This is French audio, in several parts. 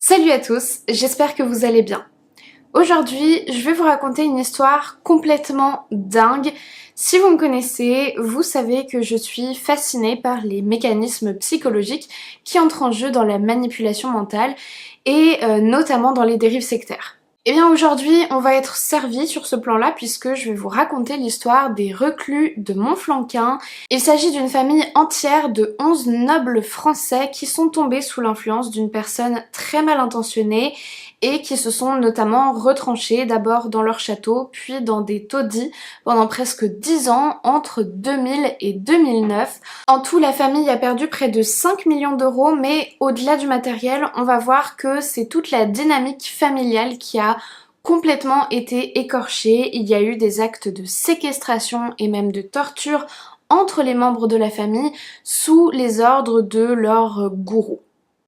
Salut à tous, j'espère que vous allez bien. Aujourd'hui, je vais vous raconter une histoire complètement dingue. Si vous me connaissez, vous savez que je suis fascinée par les mécanismes psychologiques qui entrent en jeu dans la manipulation mentale et notamment dans les dérives sectaires. Et bien aujourd'hui, on va être servi sur ce plan-là puisque je vais vous raconter l'histoire des reclus de Montflanquin. Il s'agit d'une famille entière de 11 nobles français qui sont tombés sous l'influence d'une personne très mal intentionnée et qui se sont notamment retranchés d'abord dans leur château puis dans des taudis pendant presque 10 ans entre 2000 et 2009. En tout, la famille a perdu près de 5 millions d'euros, mais au-delà du matériel, on va voir que c'est toute la dynamique familiale qui a complètement été écorchée. Il y a eu des actes de séquestration et même de torture entre les membres de la famille sous les ordres de leur gourou.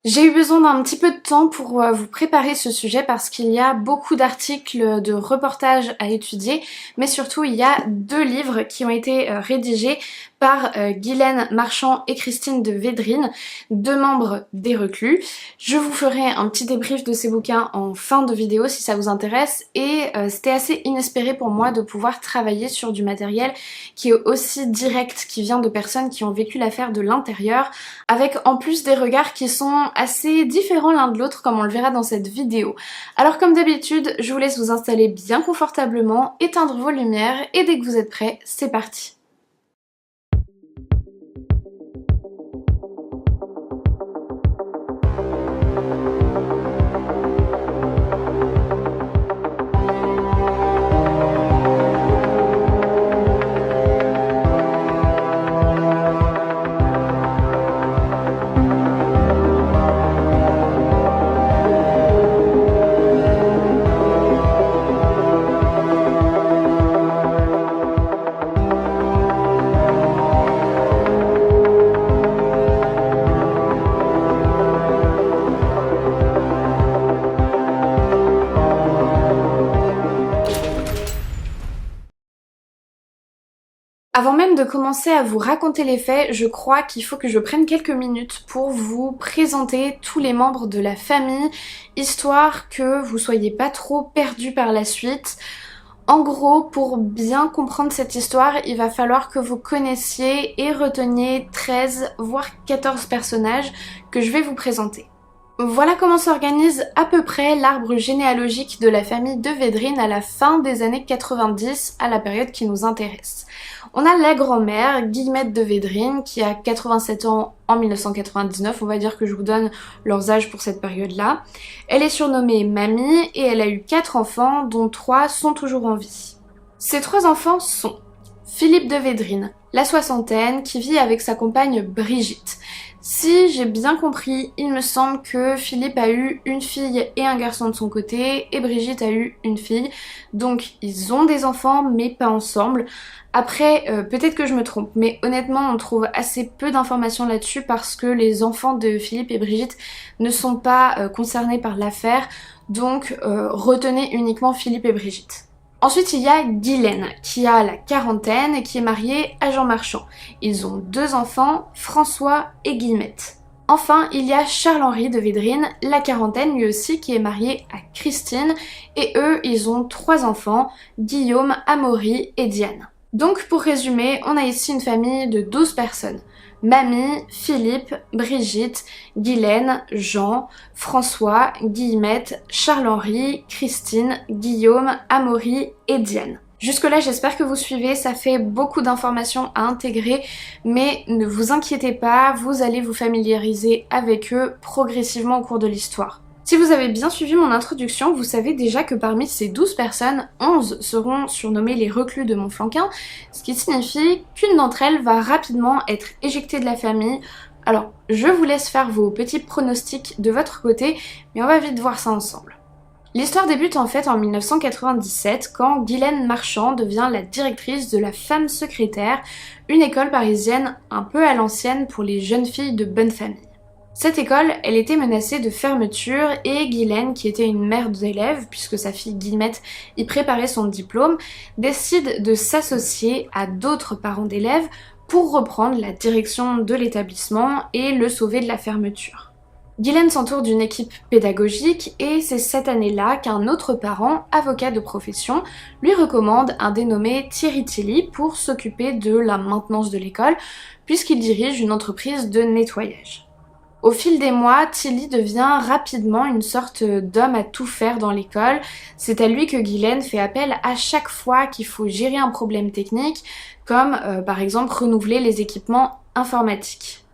J'ai eu besoin d'un petit peu de temps pour vous préparer ce sujet parce qu'il y a beaucoup d'articles, de reportages à étudier, mais surtout il y a 2 livres qui ont été rédigés par Guylaine Marchand et Christine de Védrine, 2 membres des reclus. Je vous ferai un petit débrief de ces bouquins en fin de vidéo si ça vous intéresse et c'était assez inespéré pour moi de pouvoir travailler sur du matériel qui est aussi direct, qui vient de personnes qui ont vécu l'affaire de l'intérieur, avec en plus des regards qui sont assez différents l'un de l'autre comme on le verra dans cette vidéo. Alors comme d'habitude, je vous laisse vous installer bien confortablement, éteindre vos lumières et dès que vous êtes prêts, c'est parti. Avant même de commencer à vous raconter les faits, je crois qu'il faut que je prenne quelques minutes pour vous présenter tous les membres de la famille, histoire que vous soyez pas trop perdus par la suite. En gros, pour bien comprendre cette histoire, il va falloir que vous connaissiez et reteniez 13 voire 14 personnages que je vais vous présenter. Voilà comment s'organise à peu près l'arbre généalogique de la famille de Védrine à la fin des années 90, à la période qui nous intéresse. On a la grand-mère, Guillemette de Védrine, qui a 87 ans en 1999, on va dire que je vous donne leurs âges pour cette période-là. Elle est surnommée Mamie et elle a eu 4 enfants, dont 3 sont toujours en vie. Ces 3 enfants sont Philippe de Védrine, la soixantaine, qui vit avec sa compagne Brigitte. Si j'ai bien compris, il me semble que Philippe a eu une fille et un garçon de son côté et Brigitte a eu une fille. Donc ils ont des enfants mais pas ensemble. Après, peut-être que je me trompe, mais honnêtement on trouve assez peu d'informations là-dessus parce que les enfants de Philippe et Brigitte ne sont pas concernés par l'affaire. Donc retenez uniquement Philippe et Brigitte. Ensuite, il y a Guylaine, qui a la quarantaine et qui est mariée à Jean Marchand. Ils ont 2 enfants, François et Guillemette. Enfin, il y a Charles-Henri de Védrine, la quarantaine lui aussi, qui est marié à Christine. Et eux, ils ont 3 enfants, Guillaume, Amaury et Diane. Donc, pour résumer, on a ici une famille de 12 personnes. Mamie, Philippe, Brigitte, Guylaine, Jean, François, Guillemette, Charles-Henri, Christine, Guillaume, Amaury et Diane. Jusque-là, j'espère que vous suivez, ça fait beaucoup d'informations à intégrer, mais ne vous inquiétez pas, vous allez vous familiariser avec eux progressivement au cours de l'histoire. Si vous avez bien suivi mon introduction, vous savez déjà que parmi ces 12 personnes, 11 seront surnommées les reclus de Montflanquin, ce qui signifie qu'une d'entre elles va rapidement être éjectée de la famille. Alors, je vous laisse faire vos petits pronostics de votre côté, mais on va vite voir ça ensemble. L'histoire débute en fait en 1997 quand Guylaine Marchand devient la directrice de la Femme Secrétaire, une école parisienne un peu à l'ancienne pour les jeunes filles de bonne famille. Cette école, elle était menacée de fermeture et Guylaine, qui était une mère d'élèves, puisque sa fille Guillemette y préparait son diplôme, décide de s'associer à d'autres parents d'élèves pour reprendre la direction de l'établissement et le sauver de la fermeture. Guylaine s'entoure d'une équipe pédagogique et c'est cette année-là qu'un autre parent, avocat de profession, lui recommande un dénommé Thierry Tilly pour s'occuper de la maintenance de l'école puisqu'il dirige une entreprise de nettoyage. Au fil des mois, Tilly devient rapidement une sorte d'homme à tout faire dans l'école. C'est à lui que Guylaine fait appel à chaque fois qu'il faut gérer un problème technique, comme par exemple renouveler les équipements informatiques.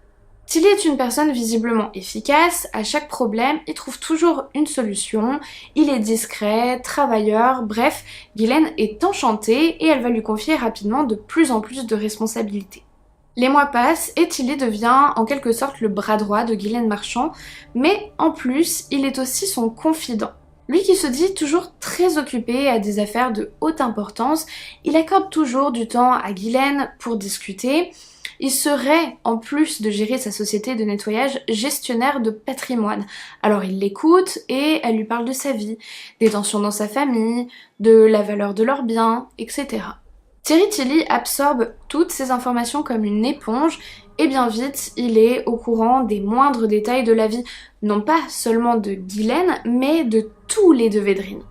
Tilly est une personne visiblement efficace, à chaque problème, il trouve toujours une solution, il est discret, travailleur, bref, Guylaine est enchantée et elle va lui confier rapidement de plus en plus de responsabilités. Les mois passent et Tilly devient en quelque sorte le bras droit de Guylaine Marchand, mais en plus, il est aussi son confident. Lui qui se dit toujours très occupé à des affaires de haute importance, il accorde toujours du temps à Guylaine pour discuter. Il serait, en plus de gérer sa société de nettoyage, gestionnaire de patrimoine. Alors il l'écoute et elle lui parle de sa vie, des tensions dans sa famille, de la valeur de leurs biens, etc. Thierry Tilly absorbe toutes ces informations comme une éponge et bien vite, il est au courant des moindres détails de la vie, non pas seulement de Guylaine, mais de tous les de Védrine.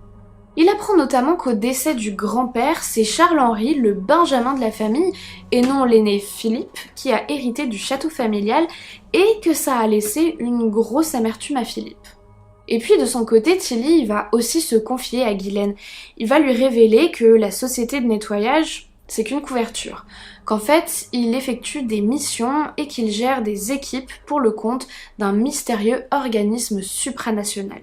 Il apprend notamment qu'au décès du grand-père, c'est Charles-Henri, le benjamin de la famille, et non l'aîné Philippe, qui a hérité du château familial, et que ça a laissé une grosse amertume à Philippe. Et puis de son côté, Tilly va aussi se confier à Guylaine. Il va lui révéler que la société de nettoyage, c'est qu'une couverture, qu'en fait, il effectue des missions et qu'il gère des équipes pour le compte d'un mystérieux organisme supranational.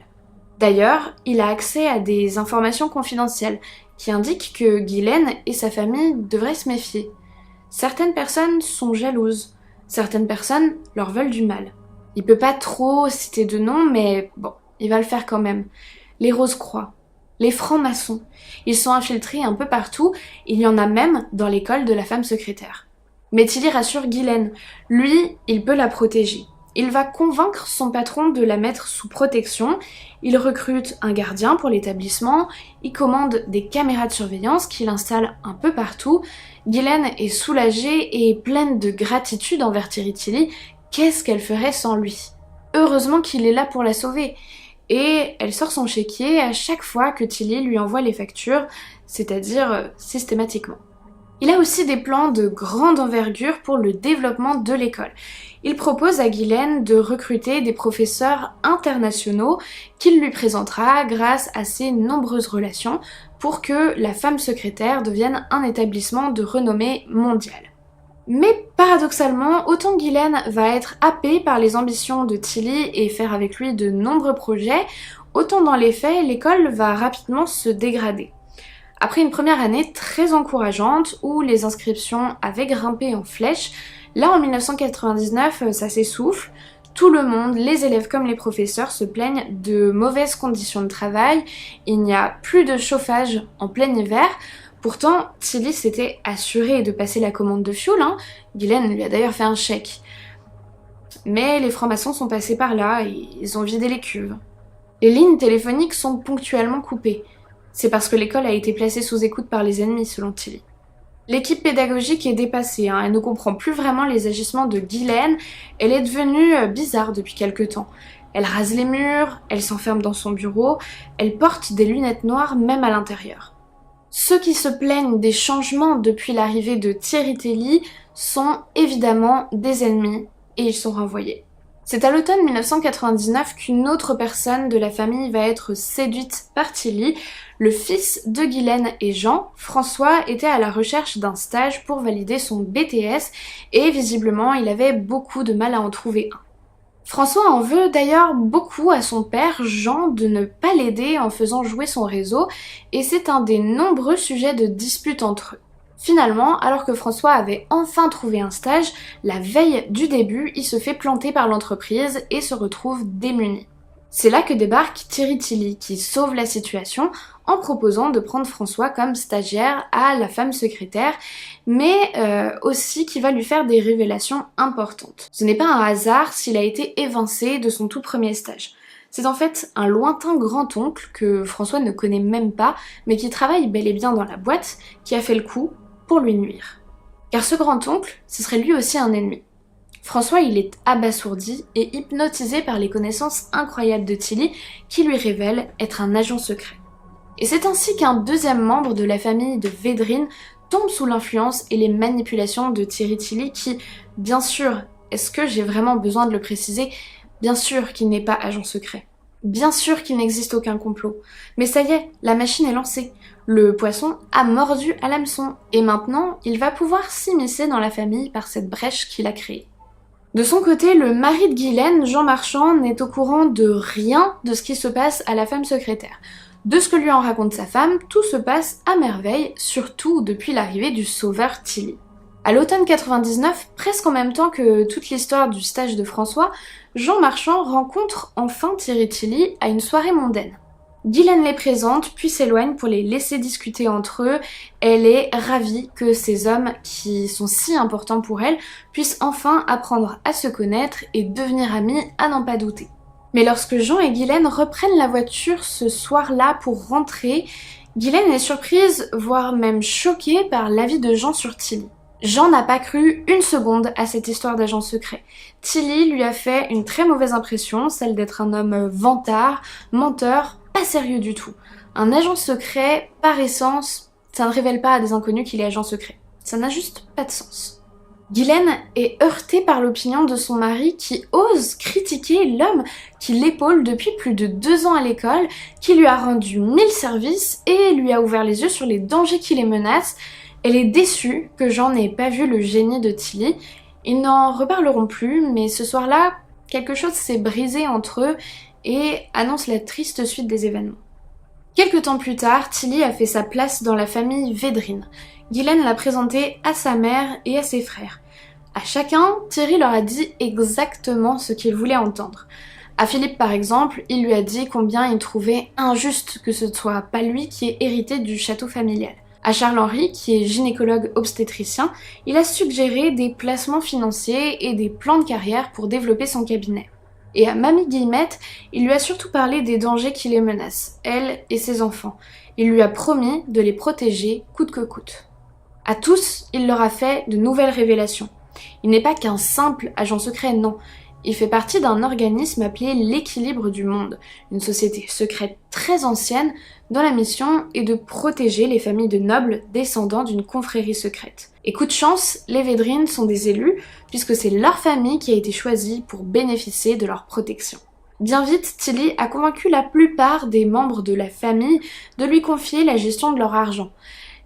D'ailleurs, il a accès à des informations confidentielles qui indiquent que Guylaine et sa famille devraient se méfier. Certaines personnes sont jalouses, certaines personnes leur veulent du mal. Il peut pas trop citer de noms, mais bon, il va le faire quand même. Les Rose-Croix, les francs-maçons, ils sont infiltrés un peu partout, il y en a même dans l'école de la femme secrétaire. Mais Tilly rassure Guylaine, lui, il peut la protéger. Il va convaincre son patron de la mettre sous protection, il recrute un gardien pour l'établissement, il commande des caméras de surveillance qu'il installe un peu partout. Guylaine est soulagée et pleine de gratitude envers Thierry Tilly, qu'est-ce qu'elle ferait sans lui? Heureusement qu'il est là pour la sauver. Et elle sort son chéquier à chaque fois que Tilly lui envoie les factures, c'est-à-dire systématiquement. Il a aussi des plans de grande envergure pour le développement de l'école. Il propose à Guylaine de recruter des professeurs internationaux qu'il lui présentera grâce à ses nombreuses relations pour que la femme secrétaire devienne un établissement de renommée mondiale. Mais paradoxalement, autant Guylaine va être happée par les ambitions de Tilly et faire avec lui de nombreux projets, autant dans les faits, l'école va rapidement se dégrader. Après une première année très encourageante où les inscriptions avaient grimpé en flèche, là en 1999 ça s'essouffle, tout le monde, les élèves comme les professeurs se plaignent de mauvaises conditions de travail, il n'y a plus de chauffage en plein hiver. Pourtant, Tilly s'était assurée de passer la commande de fioul, Guylaine lui a d'ailleurs fait un chèque. Mais les francs-maçons sont passés par là et ils ont vidé les cuves. Les lignes téléphoniques sont ponctuellement coupées. C'est parce que l'école a été placée sous écoute par les ennemis, selon Tilly. L'équipe pédagogique est dépassée, elle ne comprend plus vraiment les agissements de Guylaine, elle est devenue bizarre depuis quelque temps. Elle rase les murs, elle s'enferme dans son bureau, elle porte des lunettes noires même à l'intérieur. Ceux qui se plaignent des changements depuis l'arrivée de Thierry Tilly sont évidemment des ennemis et ils sont renvoyés. C'est à l'automne 1999 qu'une autre personne de la famille va être séduite par Tilly. Le fils de Guylaine et Jean, François, était à la recherche d'un stage pour valider son BTS et visiblement il avait beaucoup de mal à en trouver un. François en veut d'ailleurs beaucoup à son père Jean de ne pas l'aider en faisant jouer son réseau et c'est un des nombreux sujets de dispute entre eux. Finalement, alors que François avait enfin trouvé un stage, la veille du début, il se fait planter par l'entreprise et se retrouve démuni. C'est là que débarque Thierry Tilly qui sauve la situation en proposant de prendre François comme stagiaire à la femme secrétaire, mais aussi qui va lui faire des révélations importantes. Ce n'est pas un hasard s'il a été évincé de son tout premier stage. C'est en fait un lointain grand-oncle que François ne connaît même pas, mais qui travaille bel et bien dans la boîte, qui a fait le coup pour lui nuire. Car ce grand-oncle, ce serait lui aussi un ennemi. François, il est abasourdi et hypnotisé par les connaissances incroyables de Tilly qui lui révèlent être un agent secret. Et c'est ainsi qu'un deuxième membre de la famille de Védrine tombe sous l'influence et les manipulations de Thierry Tilly qui, bien sûr, est-ce que j'ai vraiment besoin de le préciser, bien sûr qu'il n'est pas agent secret. Bien sûr qu'il n'existe aucun complot. Mais ça y est, la machine est lancée. Le poisson a mordu à l'hameçon et maintenant, il va pouvoir s'immiscer dans la famille par cette brèche qu'il a créée. De son côté, le mari de Guylaine, Jean Marchand, n'est au courant de rien de ce qui se passe à la femme secrétaire. De ce que lui en raconte sa femme, tout se passe à merveille, surtout depuis l'arrivée du sauveur Tilly. À l'automne 99, presque en même temps que toute l'histoire du stage de François, Jean Marchand rencontre enfin Thierry Tilly à une soirée mondaine. Guylaine les présente, puis s'éloigne pour les laisser discuter entre eux. Elle est ravie que ces hommes, qui sont si importants pour elle, puissent enfin apprendre à se connaître et devenir amis à n'en pas douter. Mais lorsque Jean et Guylaine reprennent la voiture ce soir-là pour rentrer, Guylaine est surprise, voire même choquée par l'avis de Jean sur Tilly. Jean n'a pas cru une seconde à cette histoire d'agent secret. Tilly lui a fait une très mauvaise impression, celle d'être un homme vantard, menteur, pas sérieux du tout. Un agent secret, par essence, ça ne révèle pas à des inconnus qu'il est agent secret. Ça n'a juste pas de sens. Guylaine est heurtée par l'opinion de son mari qui ose critiquer l'homme qui l'épaule depuis plus de 2 ans à l'école, qui lui a rendu 1000 services et lui a ouvert les yeux sur les dangers qui les menacent. Elle est déçue que Jean n'ait pas vu le génie de Tilly. Ils n'en reparleront plus, mais ce soir-là, quelque chose s'est brisé entre eux et annonce la triste suite des événements. Quelque temps plus tard, Tilly a fait sa place dans la famille Védrine. Guylaine l'a présenté à sa mère et à ses frères. À chacun, Thierry leur a dit exactement ce qu'il voulait entendre. À Philippe par exemple, il lui a dit combien il trouvait injuste que ce soit pas lui qui ait hérité du château familial. À Charles-Henri, qui est gynécologue obstétricien, il a suggéré des placements financiers et des plans de carrière pour développer son cabinet. Et à Mamie Guillemette, il lui a surtout parlé des dangers qui les menacent, elle et ses enfants. Il lui a promis de les protéger coûte que coûte. À tous, il leur a fait de nouvelles révélations. Il n'est pas qu'un simple agent secret, non. Il fait partie d'un organisme appelé l'Équilibre du Monde, une société secrète très ancienne dont la mission est de protéger les familles de nobles descendants d'une confrérie secrète. Et coup de chance, les Védrines sont des élus, puisque c'est leur famille qui a été choisie pour bénéficier de leur protection. Bien vite, Tilly a convaincu la plupart des membres de la famille de lui confier la gestion de leur argent.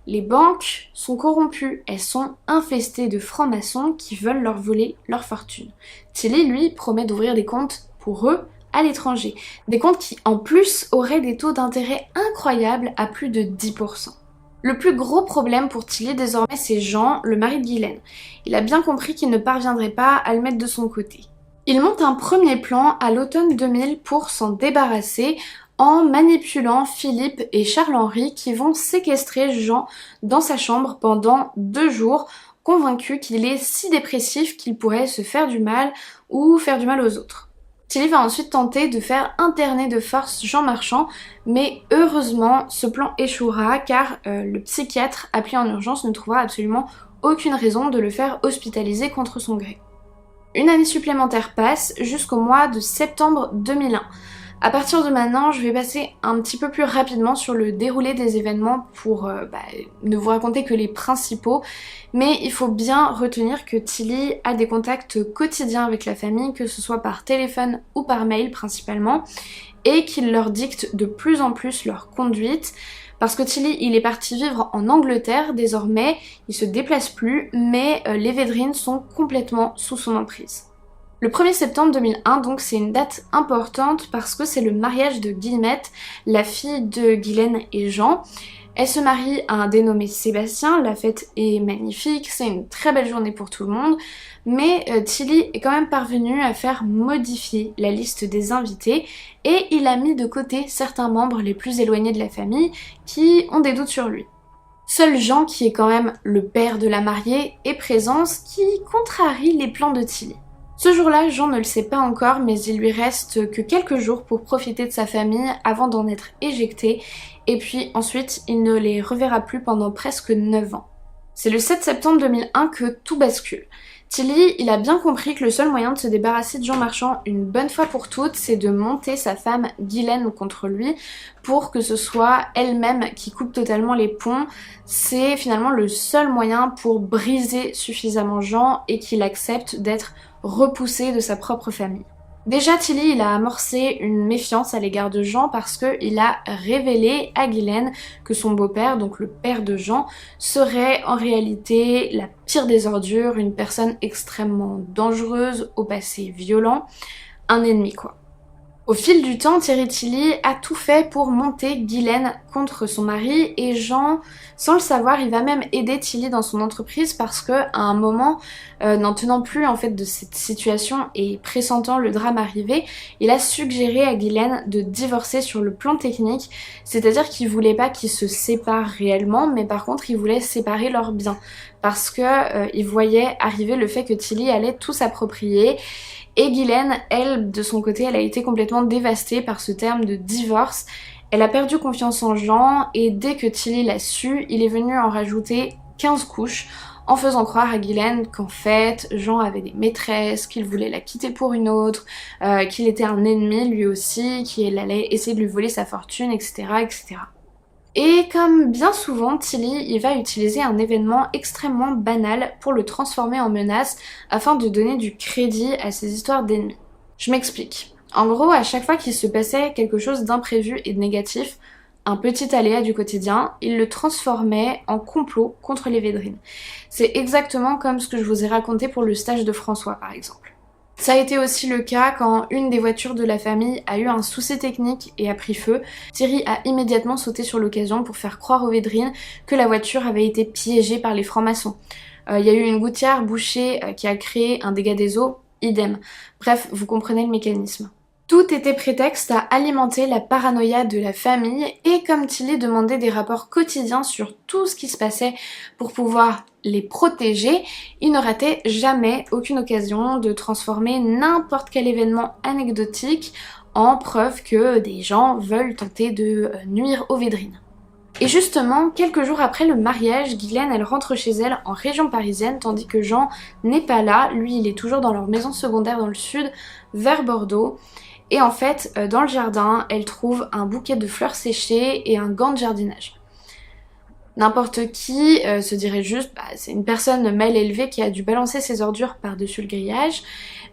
Les banques sont corrompues, elles sont infestées de francs-maçons qui veulent leur voler leur fortune. Tilly, lui, promet d'ouvrir des comptes pour eux à l'étranger. Des comptes qui, en plus, auraient des taux d'intérêt incroyables à plus de 10%. Le plus gros problème pour Tilly désormais, c'est Jean, le mari de Guylaine. Il a bien compris qu'il ne parviendrait pas à le mettre de son côté. Il monte un premier plan à l'automne 2000 pour s'en débarrasser en manipulant Philippe et Charles-Henri qui vont séquestrer Jean dans sa chambre pendant 2 jours, convaincus qu'il est si dépressif qu'il pourrait se faire du mal ou faire du mal aux autres. Tilly va ensuite tenter de faire interner de force Jean Marchand, mais heureusement ce plan échouera car le psychiatre appelé en urgence ne trouvera absolument aucune raison de le faire hospitaliser contre son gré. Une année supplémentaire passe jusqu'au mois de septembre 2001. À partir de maintenant, je vais passer un petit peu plus rapidement sur le déroulé des événements pour ne vous raconter que les principaux, mais il faut bien retenir que Tilly a des contacts quotidiens avec la famille, que ce soit par téléphone ou par mail principalement, et qu'il leur dicte de plus en plus leur conduite, parce que Tilly, il est parti vivre en Angleterre désormais, il se déplace plus, mais les Védrines sont complètement sous son emprise. Le 1er septembre 2001, donc, c'est une date importante parce que c'est le mariage de Guillemette, la fille de Guylaine et Jean. Elle se marie à un dénommé Sébastien, la fête est magnifique, c'est une très belle journée pour tout le monde, mais Tilly est quand même parvenu à faire modifier la liste des invités et il a mis de côté certains membres les plus éloignés de la famille qui ont des doutes sur lui. Seul Jean, qui est quand même le père de la mariée, est présent, ce qui contrarie les plans de Tilly. Ce jour-là, Jean ne le sait pas encore, mais il lui reste que quelques jours pour profiter de sa famille avant d'en être éjecté, et puis ensuite, il ne les reverra plus pendant presque 9 ans. C'est le 7 septembre 2001 que tout bascule. Tilly, il a bien compris que le seul moyen de se débarrasser de Jean Marchand une bonne fois pour toutes, c'est de monter sa femme Guylaine contre lui pour que ce soit elle-même qui coupe totalement les ponts. C'est finalement le seul moyen pour briser suffisamment Jean et qu'il accepte d'être repoussé de sa propre famille. Déjà, Tilly, il a amorcé une méfiance à l'égard de Jean parce qu'il a révélé à Guylaine que son beau-père, donc le père de Jean, serait en réalité la pire des ordures, une personne extrêmement dangereuse, au passé violent, un ennemi quoi. Au fil du temps, Thierry Tilly a tout fait pour monter Guylaine contre son mari et Jean, sans le savoir, il va même aider Tilly dans son entreprise parce que à un moment, n'en tenant plus en fait de cette situation et pressentant le drame arriver, il a suggéré à Guylaine de divorcer sur le plan technique, c'est-à-dire qu'il voulait pas qu'ils se séparent réellement, mais par contre il voulait séparer leurs biens parce que il voyait arriver le fait que Tilly allait tout s'approprier. Et Guylaine, elle, de son côté, elle a été complètement dévastée par ce terme de divorce. Elle a perdu confiance en Jean et dès que Tilly l'a su, il est venu en rajouter 15 couches en faisant croire à Guylaine qu'en fait, Jean avait des maîtresses, qu'il voulait la quitter pour une autre, qu'il était un ennemi lui aussi, qu'il allait essayer de lui voler sa fortune, etc., etc. Et comme bien souvent, Tilly, il va utiliser un événement extrêmement banal pour le transformer en menace afin de donner du crédit à ses histoires d'ennemis. Je m'explique. En gros, à chaque fois qu'il se passait quelque chose d'imprévu et de négatif, un petit aléa du quotidien, il le transformait en complot contre les Védrines. C'est exactement comme ce que je vous ai raconté pour le stage de François par exemple. Ça a été aussi le cas quand une des voitures de la famille a eu un souci technique et a pris feu. Thierry a immédiatement sauté sur l'occasion pour faire croire aux Védrines que la voiture avait été piégée par les francs-maçons. Il y a eu une gouttière bouchée qui a créé un dégât des eaux, idem. Bref, vous comprenez le mécanisme. Tout était prétexte à alimenter la paranoïa de la famille et comme Tilly demandait des rapports quotidiens sur tout ce qui se passait pour pouvoir les protéger, il ne ratait jamais aucune occasion de transformer n'importe quel événement anecdotique en preuve que des gens veulent tenter de nuire aux Védrines. Et justement, quelques jours après le mariage, Guylaine elle rentre chez elle en région parisienne tandis que Jean n'est pas là, lui il est toujours dans leur maison secondaire dans le sud, vers Bordeaux. Et en fait, dans le jardin, elle trouve un bouquet de fleurs séchées et un gant de jardinage. N'importe qui se dirait juste, c'est une personne mal élevée qui a dû balancer ses ordures par-dessus le grillage.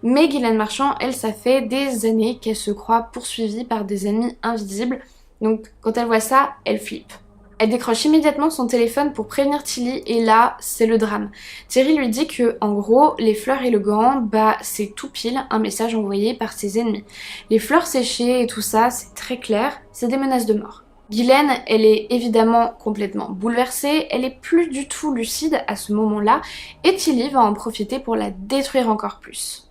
Mais Guylaine Marchand, elle, ça fait des années qu'elle se croit poursuivie par des ennemis invisibles. Donc quand elle voit ça, elle flippe. Elle décroche immédiatement son téléphone pour prévenir Tilly et là, c'est le drame. Thierry lui dit que, en gros, les fleurs et le gant, c'est tout pile un message envoyé par ses ennemis. Les fleurs séchées et tout ça, c'est très clair, c'est des menaces de mort. Guylaine, elle est évidemment complètement bouleversée, elle est plus du tout lucide à ce moment-là et Tilly va en profiter pour la détruire encore plus.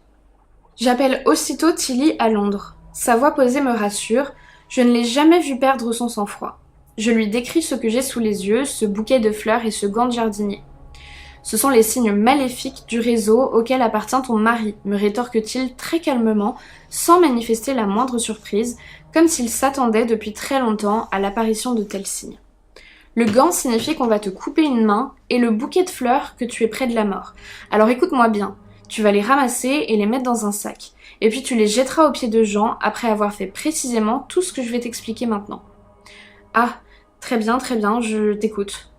J'appelle aussitôt Tilly à Londres. Sa voix posée me rassure, je ne l'ai jamais vue perdre son sang-froid. Je lui décris ce que j'ai sous les yeux, ce bouquet de fleurs et ce gant de jardinier. Ce sont les signes maléfiques du réseau auquel appartient ton mari, me rétorque-t-il très calmement, sans manifester la moindre surprise, comme s'il s'attendait depuis très longtemps à l'apparition de tels signes. Le gant signifie qu'on va te couper une main et le bouquet de fleurs que tu es près de la mort. Alors écoute-moi bien, tu vas les ramasser et les mettre dans un sac. Et puis tu les jetteras aux pieds de Jean après avoir fait précisément tout ce que je vais t'expliquer maintenant. Ah, très bien, je t'écoute.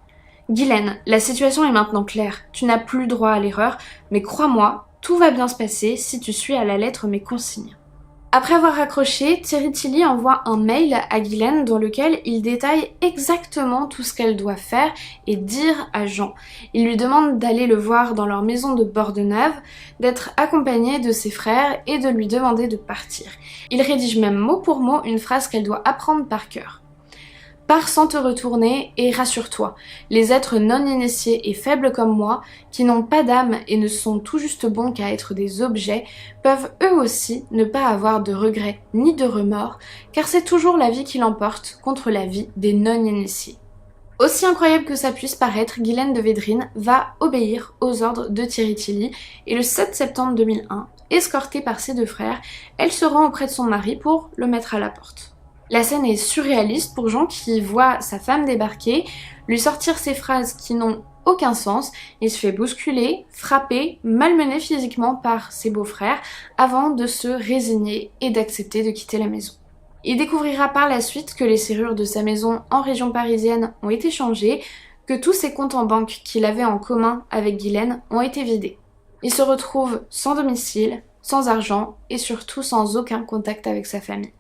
Guylaine, la situation est maintenant claire. Tu n'as plus droit à l'erreur, mais crois-moi, tout va bien se passer si tu suis à la lettre mes consignes. Après avoir raccroché, Thierry Tilly envoie un mail à Guylaine dans lequel il détaille exactement tout ce qu'elle doit faire et dire à Jean. Il lui demande d'aller le voir dans leur maison de Bordeneuve, d'être accompagnée de ses frères et de lui demander de partir. Il rédige même mot pour mot une phrase qu'elle doit apprendre par cœur. Pars sans te retourner et rassure-toi, les êtres non initiés et faibles comme moi, qui n'ont pas d'âme et ne sont tout juste bons qu'à être des objets, peuvent eux aussi ne pas avoir de regrets ni de remords, car c'est toujours la vie qui l'emporte contre la vie des non initiés. Aussi incroyable que ça puisse paraître, Guylaine de Védrines va obéir aux ordres de Thierry Tilly et le 7 septembre 2001, escortée par ses deux frères, elle se rend auprès de son mari pour le mettre à la porte. La scène est surréaliste pour Jean qui voit sa femme débarquer, lui sortir ces phrases qui n'ont aucun sens. Il se fait bousculer, frapper, malmener physiquement par ses beaux-frères avant de se résigner et d'accepter de quitter la maison. Il découvrira par la suite que les serrures de sa maison en région parisienne ont été changées, que tous ses comptes en banque qu'il avait en commun avec Ghislaine ont été vidés. Il se retrouve sans domicile, sans argent et surtout sans aucun contact avec sa famille.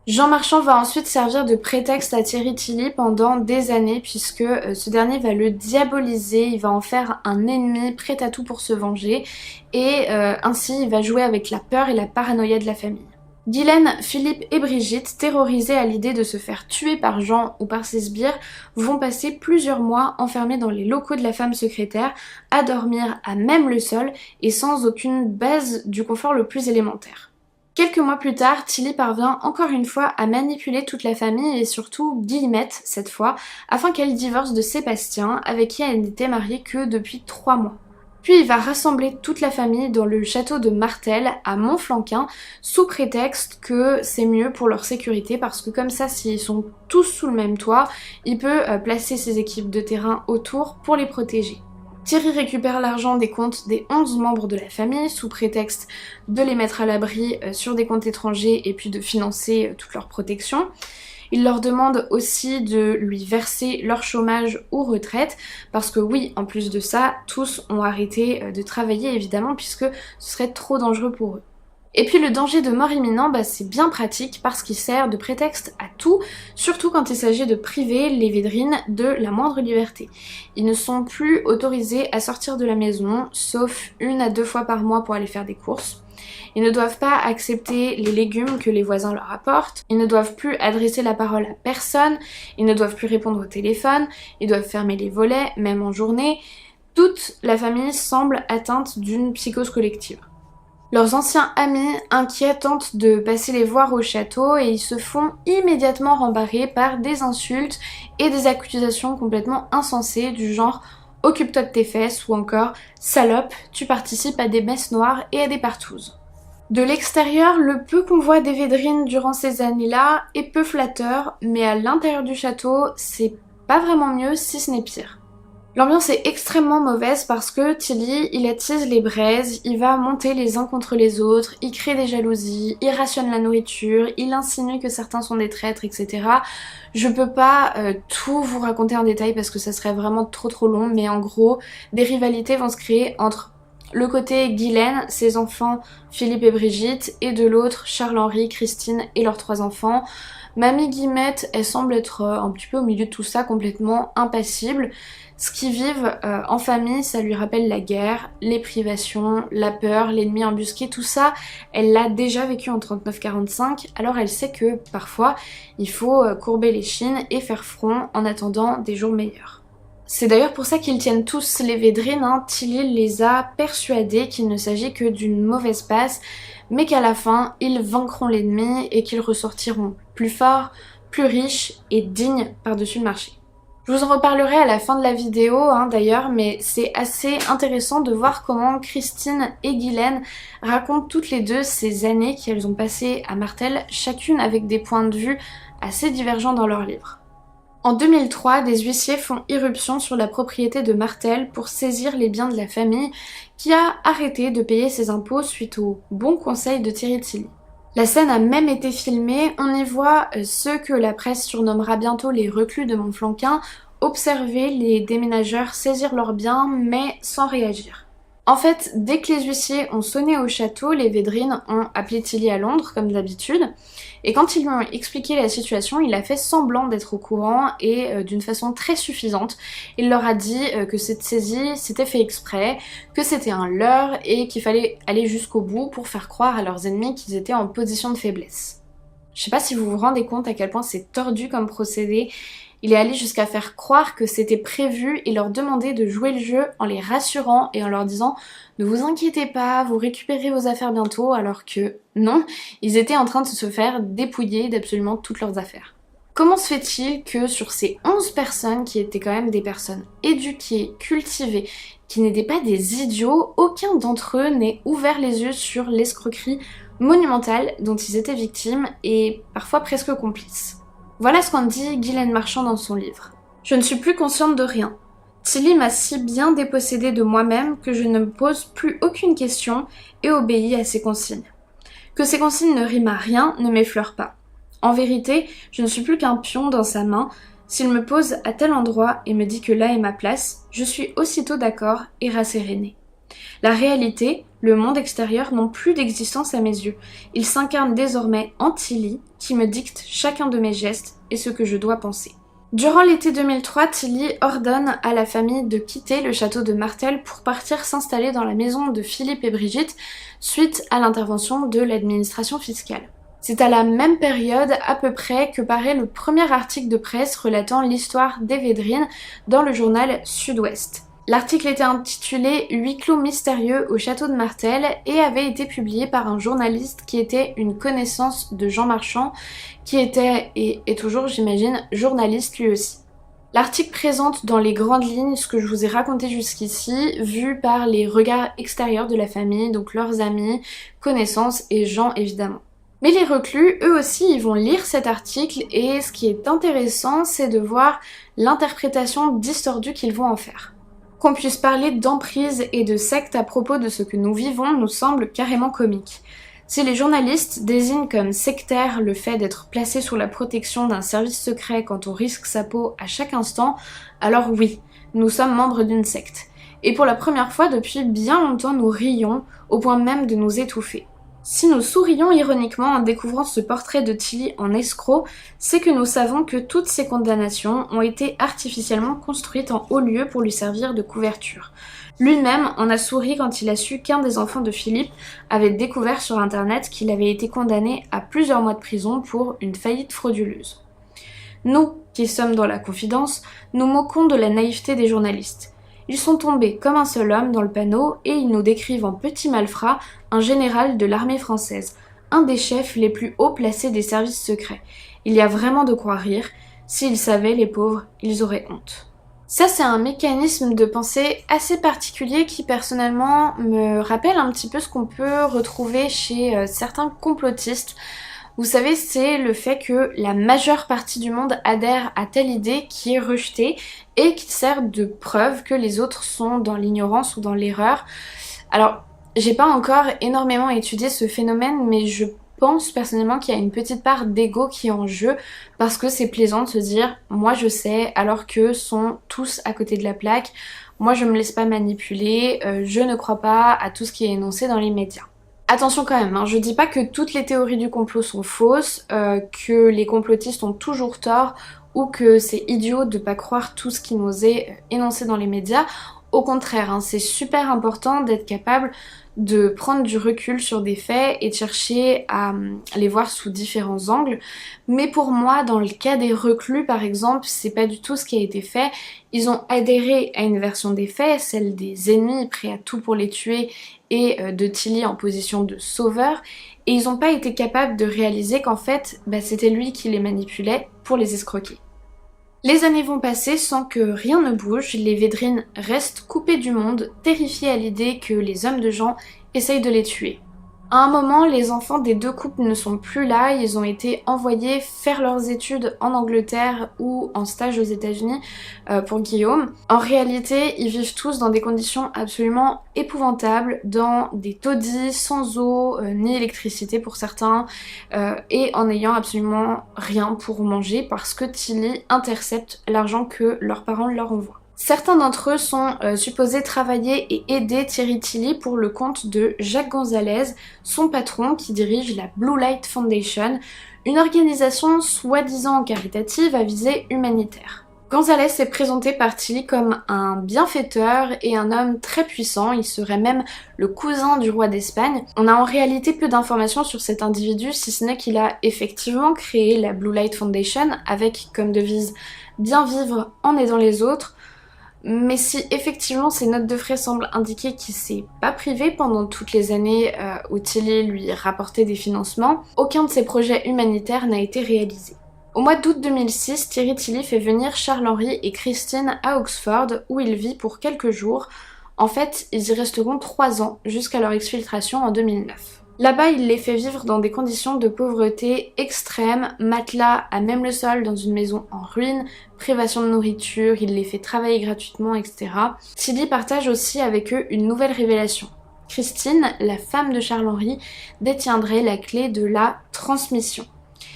Jean Marchand va ensuite servir de prétexte à Thierry Tilly pendant des années puisque ce dernier va le diaboliser, il va en faire un ennemi prêt à tout pour se venger et ainsi il va jouer avec la peur et la paranoïa de la famille. Ghislaine, Philippe et Brigitte, terrorisés à l'idée de se faire tuer par Jean ou par ses sbires, vont passer plusieurs mois enfermés dans les locaux de la femme secrétaire, à dormir à même le sol et sans aucune base du confort le plus élémentaire. Quelques mois plus tard, Tilly parvient encore une fois à manipuler toute la famille et surtout Guillemette cette fois, afin qu'elle divorce de Sébastien, avec qui elle n'était mariée que depuis 3 mois. Puis il va rassembler toute la famille dans le château de Martel à Montflanquin, sous prétexte que c'est mieux pour leur sécurité parce que comme ça, s'ils sont tous sous le même toit, il peut placer ses équipes de terrain autour pour les protéger. Thierry récupère l'argent des comptes des 11 membres de la famille sous prétexte de les mettre à l'abri sur des comptes étrangers et puis de financer toute leur protection. Il leur demande aussi de lui verser leur chômage ou retraite parce que oui, en plus de ça, tous ont arrêté de travailler évidemment puisque ce serait trop dangereux pour eux. Et puis le danger de mort imminent, c'est bien pratique parce qu'il sert de prétexte à tout, surtout quand il s'agit de priver les Védrines de la moindre liberté. Ils ne sont plus autorisés à sortir de la maison, sauf 1 à 2 fois par mois pour aller faire des courses. Ils ne doivent pas accepter les légumes que les voisins leur apportent, ils ne doivent plus adresser la parole à personne, ils ne doivent plus répondre au téléphone, ils doivent fermer les volets, même en journée. Toute la famille semble atteinte d'une psychose collective. Leurs anciens amis inquiets tentent de passer les voir au château et ils se font immédiatement rembarrer par des insultes et des accusations complètement insensées du genre « occupe-toi de tes fesses » ou encore « salope, tu participes à des messes noires et à des partouzes ». De l'extérieur, le peu qu'on voit des Védrines durant ces années-là est peu flatteur, mais à l'intérieur du château, c'est pas vraiment mieux si ce n'est pire. L'ambiance est extrêmement mauvaise parce que Tilly, il attise les braises, il va monter les uns contre les autres, il crée des jalousies, il rationne la nourriture, il insinue que certains sont des traîtres, etc. Je peux pas tout vous raconter en détail parce que ça serait vraiment trop long, mais en gros, des rivalités vont se créer entre le côté Ghislaine, ses enfants Philippe et Brigitte, et de l'autre Charles-Henri, Christine et leurs 3 enfants. Mamie Guillemette, elle semble être un petit peu au milieu de tout ça, complètement impassible. Ce qu'ils vivent en famille, ça lui rappelle la guerre, les privations, la peur, l'ennemi embusqué, tout ça, elle l'a déjà vécu en 39-45, alors elle sait que parfois, il faut courber les chines et faire front en attendant des jours meilleurs. C'est d'ailleurs pour ça qu'ils tiennent tous les Védrines, Tilly les a persuadés qu'il ne s'agit que d'une mauvaise passe, mais qu'à la fin, ils vaincront l'ennemi et qu'ils ressortiront plus forts, plus riches et dignes par-dessus le marché. Je vous en reparlerai à la fin de la vidéo d'ailleurs, mais c'est assez intéressant de voir comment Christine et Ghislaine racontent toutes les deux ces années qu'elles ont passées à Martel, chacune avec des points de vue assez divergents dans leurs livres. En 2003, des huissiers font irruption sur la propriété de Martel pour saisir les biens de la famille qui a arrêté de payer ses impôts suite au bon conseil de Thierry Tilly. La scène a même été filmée, on y voit ceux que la presse surnommera bientôt les reclus de Montflanquin observer les déménageurs saisir leurs biens mais sans réagir. En fait, dès que les huissiers ont sonné au château, les Védrines ont appelé Tilly à Londres comme d'habitude et quand ils lui ont expliqué la situation, il a fait semblant d'être au courant et d'une façon très suffisante. Il leur a dit que cette saisie s'était fait exprès, que c'était un leurre et qu'il fallait aller jusqu'au bout pour faire croire à leurs ennemis qu'ils étaient en position de faiblesse. Je sais pas si vous vous rendez compte à quel point c'est tordu comme procédé. Il est allé jusqu'à faire croire que c'était prévu et leur demander de jouer le jeu en les rassurant et en leur disant « Ne vous inquiétez pas, vous récupérez vos affaires bientôt » alors que non, ils étaient en train de se faire dépouiller d'absolument toutes leurs affaires. Comment se fait-il que sur ces 11 personnes qui étaient quand même des personnes éduquées, cultivées, qui n'étaient pas des idiots, aucun d'entre eux n'ait ouvert les yeux sur l'escroquerie monumentale dont ils étaient victimes et parfois presque complices? Voilà ce qu'en dit Ghislaine Marchand dans son livre. Je ne suis plus consciente de rien. Tilly m'a si bien dépossédée de moi-même que je ne me pose plus aucune question et obéis à ses consignes. Que ces consignes ne riment à rien ne m'effleure pas. En vérité, je ne suis plus qu'un pion dans sa main. S'il me pose à tel endroit et me dit que là est ma place, je suis aussitôt d'accord et rassérénée. La réalité, le monde extérieur n'ont plus d'existence à mes yeux. Ils s'incarnent désormais en Tilly, qui me dicte chacun de mes gestes et ce que je dois penser. Durant l'été 2003, Tilly ordonne à la famille de quitter le château de Martel pour partir s'installer dans la maison de Philippe et Brigitte suite à l'intervention de l'administration fiscale. C'est à la même période à peu près que paraît le premier article de presse relatant l'histoire des Védrines dans le journal Sud-Ouest. L'article était intitulé « Huis clos mystérieux au château de Martel » et avait été publié par un journaliste qui était une connaissance de Jean Marchand, qui était, et est toujours j'imagine, journaliste lui aussi. L'article présente dans les grandes lignes ce que je vous ai raconté jusqu'ici, vu par les regards extérieurs de la famille, donc leurs amis, connaissances et gens évidemment. Mais les reclus, eux aussi, ils vont lire cet article et ce qui est intéressant, c'est de voir l'interprétation distordue qu'ils vont en faire. Qu'on puisse parler d'emprise et de secte à propos de ce que nous vivons nous semble carrément comique. Si les journalistes désignent comme sectaire le fait d'être placé sous la protection d'un service secret quand on risque sa peau à chaque instant, alors oui, nous sommes membres d'une secte. Et pour la première fois depuis bien longtemps, nous rions, au point même de nous étouffer. Si nous sourions ironiquement en découvrant ce portrait de Tilly en escroc, c'est que nous savons que toutes ces condamnations ont été artificiellement construites en haut lieu pour lui servir de couverture. Lui-même en a souri quand il a su qu'un des enfants de Philippe avait découvert sur internet qu'il avait été condamné à plusieurs mois de prison pour une faillite frauduleuse. Nous, qui sommes dans la confidence, nous moquons de la naïveté des journalistes. Ils sont tombés comme un seul homme dans le panneau et ils nous décrivent en petit malfrat un général de l'armée française, un des chefs les plus haut placés des services secrets. Il y a vraiment de quoi rire. S'ils savaient, les pauvres, ils auraient honte. Ça, c'est un mécanisme de pensée assez particulier qui personnellement me rappelle un petit peu ce qu'on peut retrouver chez certains complotistes. Vous savez, c'est le fait que la majeure partie du monde adhère à telle idée qui est rejetée et qui sert de preuve que les autres sont dans l'ignorance ou dans l'erreur. Alors, j'ai pas encore énormément étudié ce phénomène, mais je pense personnellement qu'il y a une petite part d'ego qui est en jeu parce que c'est plaisant de se dire « moi je sais » alors que sont tous à côté de la plaque. Moi je me laisse pas manipuler, je ne crois pas à tout ce qui est énoncé dans les médias. Attention quand même, hein, je dis pas que toutes les théories du complot sont fausses, que les complotistes ont toujours tort ou que c'est idiot de pas croire tout ce qui nous est énoncé dans les médias. Au contraire, hein, c'est super important d'être capable de prendre du recul sur des faits et de chercher à les voir sous différents angles. Mais pour moi, dans le cas des reclus par exemple, c'est pas du tout ce qui a été fait. Ils ont adhéré à une version des faits, celle des ennemis prêts à tout pour les tuer et de Tilly en position de sauveur, et ils n'ont pas été capables de réaliser qu'en fait, c'était lui qui les manipulait pour les escroquer. Les années vont passer sans que rien ne bouge, les Védrines restent coupées du monde, terrifiées à l'idée que les hommes de Jean essayent de les tuer. À un moment, les enfants des deux couples ne sont plus là, ils ont été envoyés faire leurs études en Angleterre ou en stage aux États-Unis pour Guillaume. En réalité, ils vivent tous dans des conditions absolument épouvantables, dans des taudis, sans eau, ni électricité pour certains, et en n'ayant absolument rien pour manger parce que Tilly intercepte l'argent que leurs parents leur envoient. Certains d'entre eux sont supposés travailler et aider Thierry Tilly pour le compte de Jacques Gonzalez, son patron qui dirige la Blue Light Foundation, une organisation soi-disant caritative à visée humanitaire. Gonzalez est présenté par Tilly comme un bienfaiteur et un homme très puissant, il serait même le cousin du roi d'Espagne. On a en réalité peu d'informations sur cet individu, si ce n'est qu'il a effectivement créé la Blue Light Foundation avec comme devise « bien vivre en aidant les autres ». Mais si effectivement ces notes de frais semblent indiquer qu'il s'est pas privé pendant toutes les années où Tilly lui rapportait des financements, aucun de ses projets humanitaires n'a été réalisé. Au mois d'août 2006, Thierry Tilly fait venir Charles-Henri et Christine à Oxford où il vit pour quelques jours. En fait, ils y resteront 3 ans jusqu'à leur exfiltration en 2009. Là-bas, il les fait vivre dans des conditions de pauvreté extrême, matelas à même le sol dans une maison en ruine, privation de nourriture, il les fait travailler gratuitement, etc. Tilly partage aussi avec eux une nouvelle révélation. Christine, la femme de Charles-Henri, détiendrait la clé de la transmission.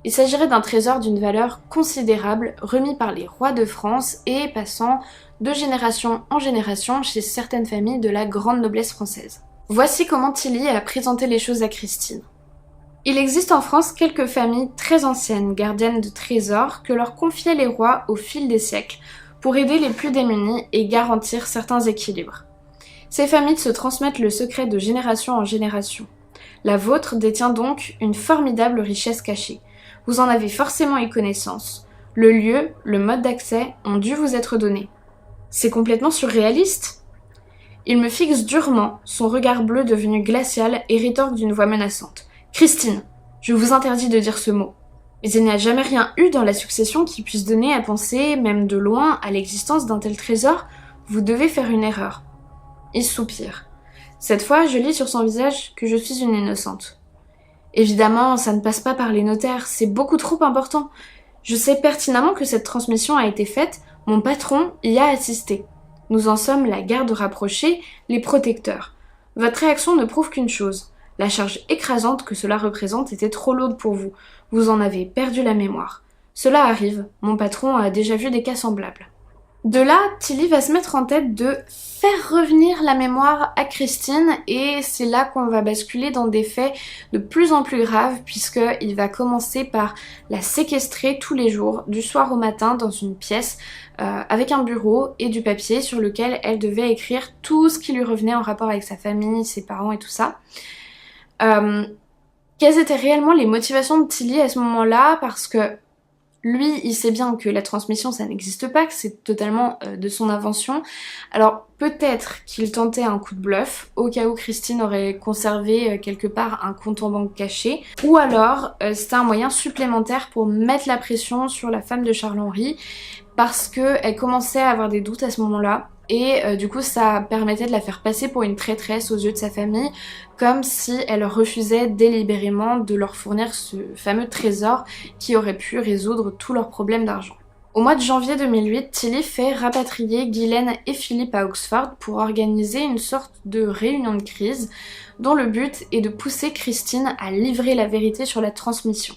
Il s'agirait d'un trésor d'une valeur considérable, remis par les rois de France et passant de génération en génération chez certaines familles de la grande noblesse française. Voici comment Tilly a présenté les choses à Christine. Il existe en France quelques familles très anciennes, gardiennes de trésors, que leur confiaient les rois au fil des siècles, pour aider les plus démunis et garantir certains équilibres. Ces familles se transmettent le secret de génération en génération. La vôtre détient donc une formidable richesse cachée. Vous en avez forcément eu connaissance. Le lieu, le mode d'accès ont dû vous être donnés. C'est complètement surréaliste. Il me fixe durement, son regard bleu devenu glacial et rétorque d'une voix menaçante. « Christine, je vous interdis de dire ce mot. Mais il n'y a jamais rien eu dans la succession qui puisse donner à penser, même de loin, à l'existence d'un tel trésor. Vous devez faire une erreur. » Il soupire. Cette fois, je lis sur son visage que je suis une innocente. Évidemment, ça ne passe pas par les notaires, c'est beaucoup trop important. Je sais pertinemment que cette transmission a été faite, mon patron y a assisté. Nous en sommes la garde rapprochée, les protecteurs. Votre réaction ne prouve qu'une chose. La charge écrasante que cela représente était trop lourde pour vous. Vous en avez perdu la mémoire. Cela arrive, mon patron a déjà vu des cas semblables. De là, Tilly va se mettre en tête de faire revenir la mémoire à Christine et c'est là qu'on va basculer dans des faits de plus en plus graves puisqu'il va commencer par la séquestrer tous les jours, du soir au matin, dans une pièce avec un bureau et du papier sur lequel elle devait écrire tout ce qui lui revenait en rapport avec sa famille, ses parents et tout ça. Quelles étaient réellement les motivations de Tilly à ce moment-là? Parce que lui, il sait bien que la transmission, ça n'existe pas, que c'est totalement de son invention. Alors, peut-être qu'il tentait un coup de bluff, au cas où Christine aurait conservé quelque part un compte en banque caché. Ou alors, c'était un moyen supplémentaire pour mettre la pression sur la femme de Charles-Henri, parce qu'elle commençait à avoir des doutes à ce moment-là. Et du coup, ça permettait de la faire passer pour une traîtresse aux yeux de sa famille, comme si elle refusait délibérément de leur fournir ce fameux trésor qui aurait pu résoudre tous leurs problèmes d'argent. Au mois de janvier 2008, Tilly fait rapatrier Ghislaine et Philippe à Oxford pour organiser une sorte de réunion de crise, dont le but est de pousser Christine à livrer la vérité sur la transmission.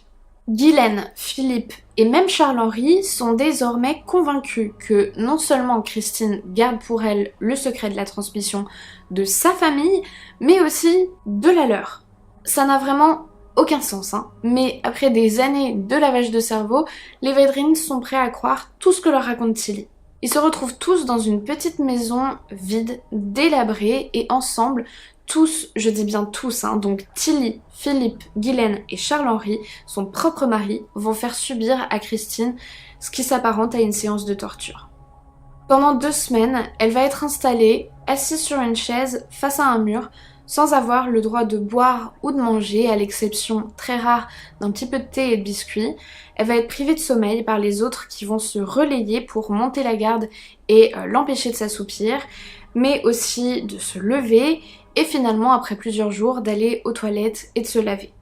Ghislaine, Philippe et même Charles-Henri sont désormais convaincus que non seulement Christine garde pour elle le secret de la transmission de sa famille, mais aussi de la leur. Ça n'a vraiment aucun sens, mais après des années de lavage de cerveau, les Védrines sont prêts à croire tout ce que leur raconte Tilly. Ils se retrouvent tous dans une petite maison vide, délabrée, et ensemble, tous, je dis bien tous, donc Tilly, Philippe, Ghislaine et Charles-Henri, son propre mari, vont faire subir à Christine ce qui s'apparente à une séance de torture. Pendant 2 semaines, elle va être installée, assise sur une chaise, face à un mur, sans avoir le droit de boire ou de manger, à l'exception très rare d'un petit peu de thé et de biscuits. Elle va être privée de sommeil par les autres qui vont se relayer pour monter la garde et l'empêcher de s'assoupir, mais aussi de se lever et finalement, après plusieurs jours, d'aller aux toilettes et de se laver.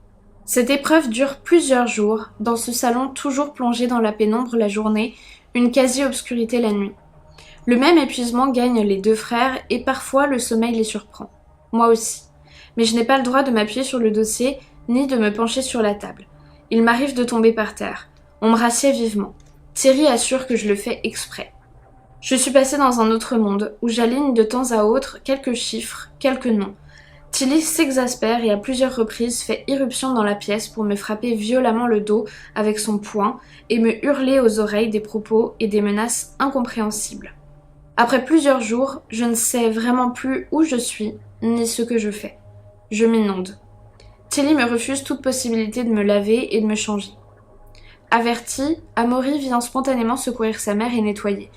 Cette épreuve dure plusieurs jours, dans ce salon toujours plongé dans la pénombre la journée, une quasi-obscurité la nuit. Le même épuisement gagne les 2 frères et parfois le sommeil les surprend. Moi aussi. Mais je n'ai pas le droit de m'appuyer sur le dossier, ni de me pencher sur la table. Il m'arrive de tomber par terre. On me rassied vivement. Thierry assure que je le fais exprès. Je suis passée dans un autre monde, où j'aligne de temps à autre quelques chiffres, quelques noms. Tilly s'exaspère et à plusieurs reprises fait irruption dans la pièce pour me frapper violemment le dos avec son poing et me hurler aux oreilles des propos et des menaces incompréhensibles. Après plusieurs jours, je ne sais vraiment plus où je suis, ni ce que je fais. Je m'inonde. Tilly me refuse toute possibilité de me laver et de me changer. Avertie, Amaury vient spontanément secourir sa mère et nettoyer.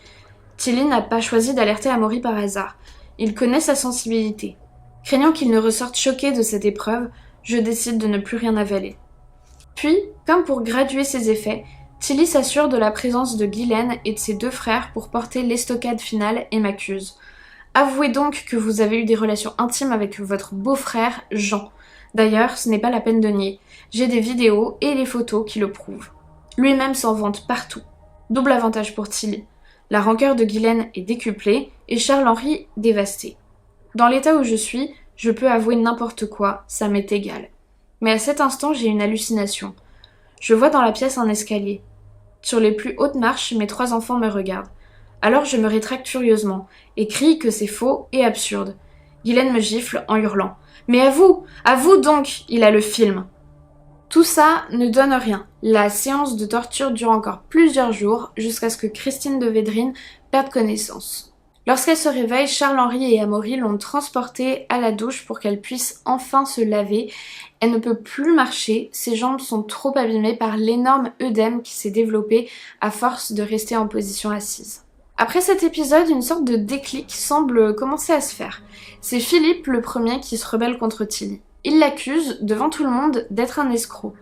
Tilly n'a pas choisi d'alerter Amaury par hasard. Il connaît sa sensibilité. Craignant qu'il ne ressorte choqué de cette épreuve, je décide de ne plus rien avaler. Puis, comme pour graduer ses effets, Tilly s'assure de la présence de Ghislaine et de ses 2 frères pour porter l'estocade finale et m'accuse. Avouez donc que vous avez eu des relations intimes avec votre beau-frère, Jean. D'ailleurs, ce n'est pas la peine de nier. J'ai des vidéos et les photos qui le prouvent. Lui-même s'en vante partout. Double avantage pour Tilly. La rancœur de Ghislaine est décuplée et Charles-Henri dévasté. Dans l'état où je suis, je peux avouer n'importe quoi, ça m'est égal. Mais à cet instant, j'ai une hallucination. Je vois dans la pièce un escalier. Sur les plus hautes marches, mes 3 enfants me regardent. Alors je me rétracte furieusement et crie que c'est faux et absurde. Ghislaine me gifle en hurlant. « Mais à vous donc, il a le film !» Tout ça ne donne rien. La séance de torture dure encore plusieurs jours jusqu'à ce que Christine de Védrines perde connaissance. Lorsqu'elle se réveille, Charles-Henri et Amaury l'ont transportée à la douche pour qu'elle puisse enfin se laver. Elle ne peut plus marcher, ses jambes sont trop abîmées par l'énorme œdème qui s'est développé à force de rester en position assise. Après cet épisode, une sorte de déclic semble commencer à se faire. C'est Philippe le premier qui se rebelle contre Tilly. Il l'accuse, devant tout le monde, d'être un escroc.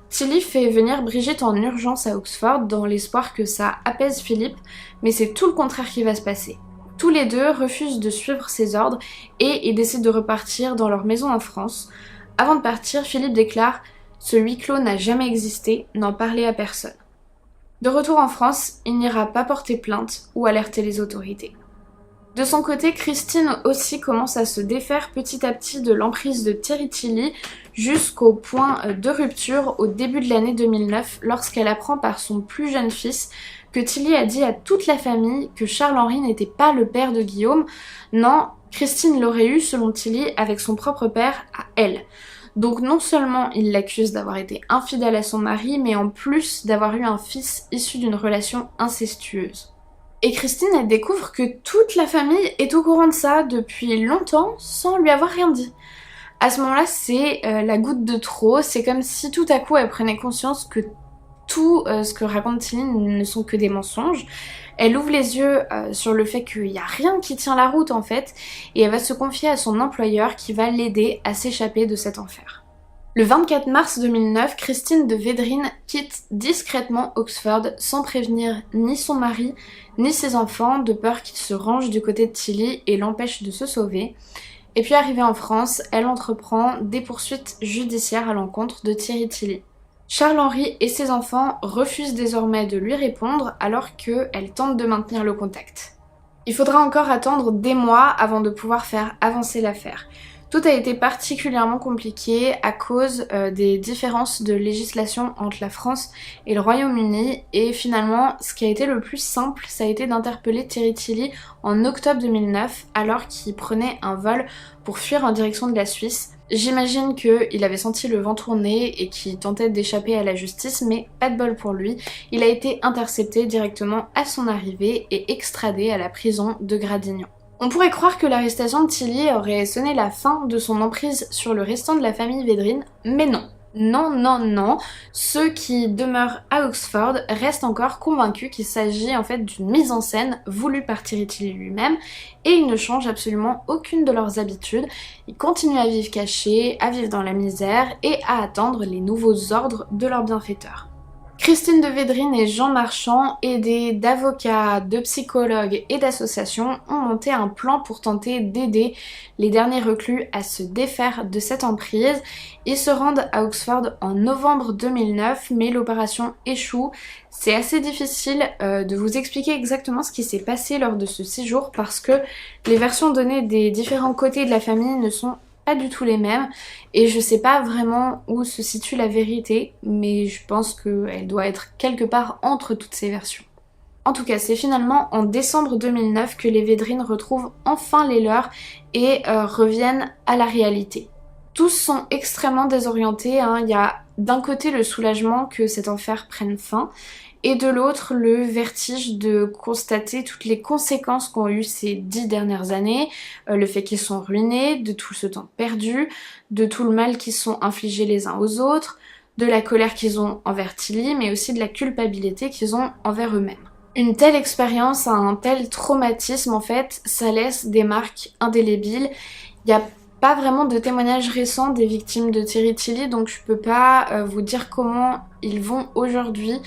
Tilly fait venir Brigitte en urgence à Oxford dans l'espoir que ça apaise Philippe, mais c'est tout le contraire qui va se passer. Tous les deux refusent de suivre ses ordres et ils décident de repartir dans leur maison en France. Avant de partir, Philippe déclare « Ce huis clos n'a jamais existé, n'en parlez à personne ». De retour en France, il n'ira pas porter plainte ou alerter les autorités. De son côté, Christine aussi commence à se défaire petit à petit de l'emprise de Thierry Tilly jusqu'au point de rupture au début de l'année 2009 lorsqu'elle apprend par son plus jeune fils que Tilly a dit à toute la famille que Charles-Henri n'était pas le père de Guillaume. Non, Christine l'aurait eu selon Tilly avec son propre père à elle. Donc non seulement il l'accuse d'avoir été infidèle à son mari, mais en plus d'avoir eu un fils issu d'une relation incestueuse. Et Christine, elle découvre que toute la famille est au courant de ça depuis longtemps sans lui avoir rien dit. À ce moment-là, c'est la goutte de trop, c'est comme si tout à coup elle prenait conscience que tout ce que raconte Tilly ne sont que des mensonges. Elle ouvre les yeux sur le fait qu'il n'y a rien qui tient la route en fait, et elle va se confier à son employeur qui va l'aider à s'échapper de cet enfer. Le 24 mars 2009, Christine de Védrines quitte discrètement Oxford sans prévenir ni son mari ni ses enfants de peur qu'ils se rangent du côté de Tilly et l'empêchent de se sauver. Et puis arrivée en France, elle entreprend des poursuites judiciaires à l'encontre de Thierry Tilly. Charles-Henri et ses enfants refusent désormais de lui répondre alors qu'elle tente de maintenir le contact. Il faudra encore attendre des mois avant de pouvoir faire avancer l'affaire. Tout a été particulièrement compliqué à cause des différences de législation entre la France et le Royaume-Uni et finalement ce qui a été le plus simple ça a été d'interpeller Thierry Tilly en octobre 2009 alors qu'il prenait un vol pour fuir en direction de la Suisse. J'imagine qu'il avait senti le vent tourner et qu'il tentait d'échapper à la justice, mais pas de bol pour lui. Il a été intercepté directement à son arrivée et extradé à la prison de Gradignan. On pourrait croire que l'arrestation de Tilly aurait sonné la fin de son emprise sur le restant de la famille Védrines, mais non. Non, non, non. Ceux qui demeurent à Oxford restent encore convaincus qu'il s'agit en fait d'une mise en scène voulue par Thierry Tilly lui-même et ils ne changent absolument aucune de leurs habitudes. Ils continuent à vivre cachés, à vivre dans la misère et à attendre les nouveaux ordres de leurs bienfaiteurs. Christine de Védrines et Jean Marchand, aidés d'avocats, de psychologues et d'associations, ont monté un plan pour tenter d'aider les derniers reclus à se défaire de cette emprise. Ils se rendent à Oxford en novembre 2009, mais l'opération échoue. C'est assez difficile de vous expliquer exactement ce qui s'est passé lors de ce séjour parce que les versions données des différents côtés de la famille ne sont pas du tout les mêmes et je sais pas vraiment où se situe la vérité mais je pense qu'elle doit être quelque part entre toutes ces versions. En tout cas, c'est finalement en décembre 2009 que les Védrines retrouvent enfin les leurs et reviennent à la réalité. Tous sont extrêmement désorientés, hein. Il y a d'un côté le soulagement que cet enfer prenne fin et de l'autre le vertige de constater toutes les conséquences qu'ont eu ces 10 dernières années, le fait qu'ils sont ruinés, de tout ce temps perdu, de tout le mal qu'ils sont infligés les uns aux autres, de la colère qu'ils ont envers Tilly, mais aussi de la culpabilité qu'ils ont envers eux-mêmes. Une telle expérience, un tel traumatisme en fait, ça laisse des marques indélébiles. Il n'y a pas vraiment de témoignages récents des victimes de Thierry Tilly, donc je peux pas vous dire comment ils vont aujourd'hui,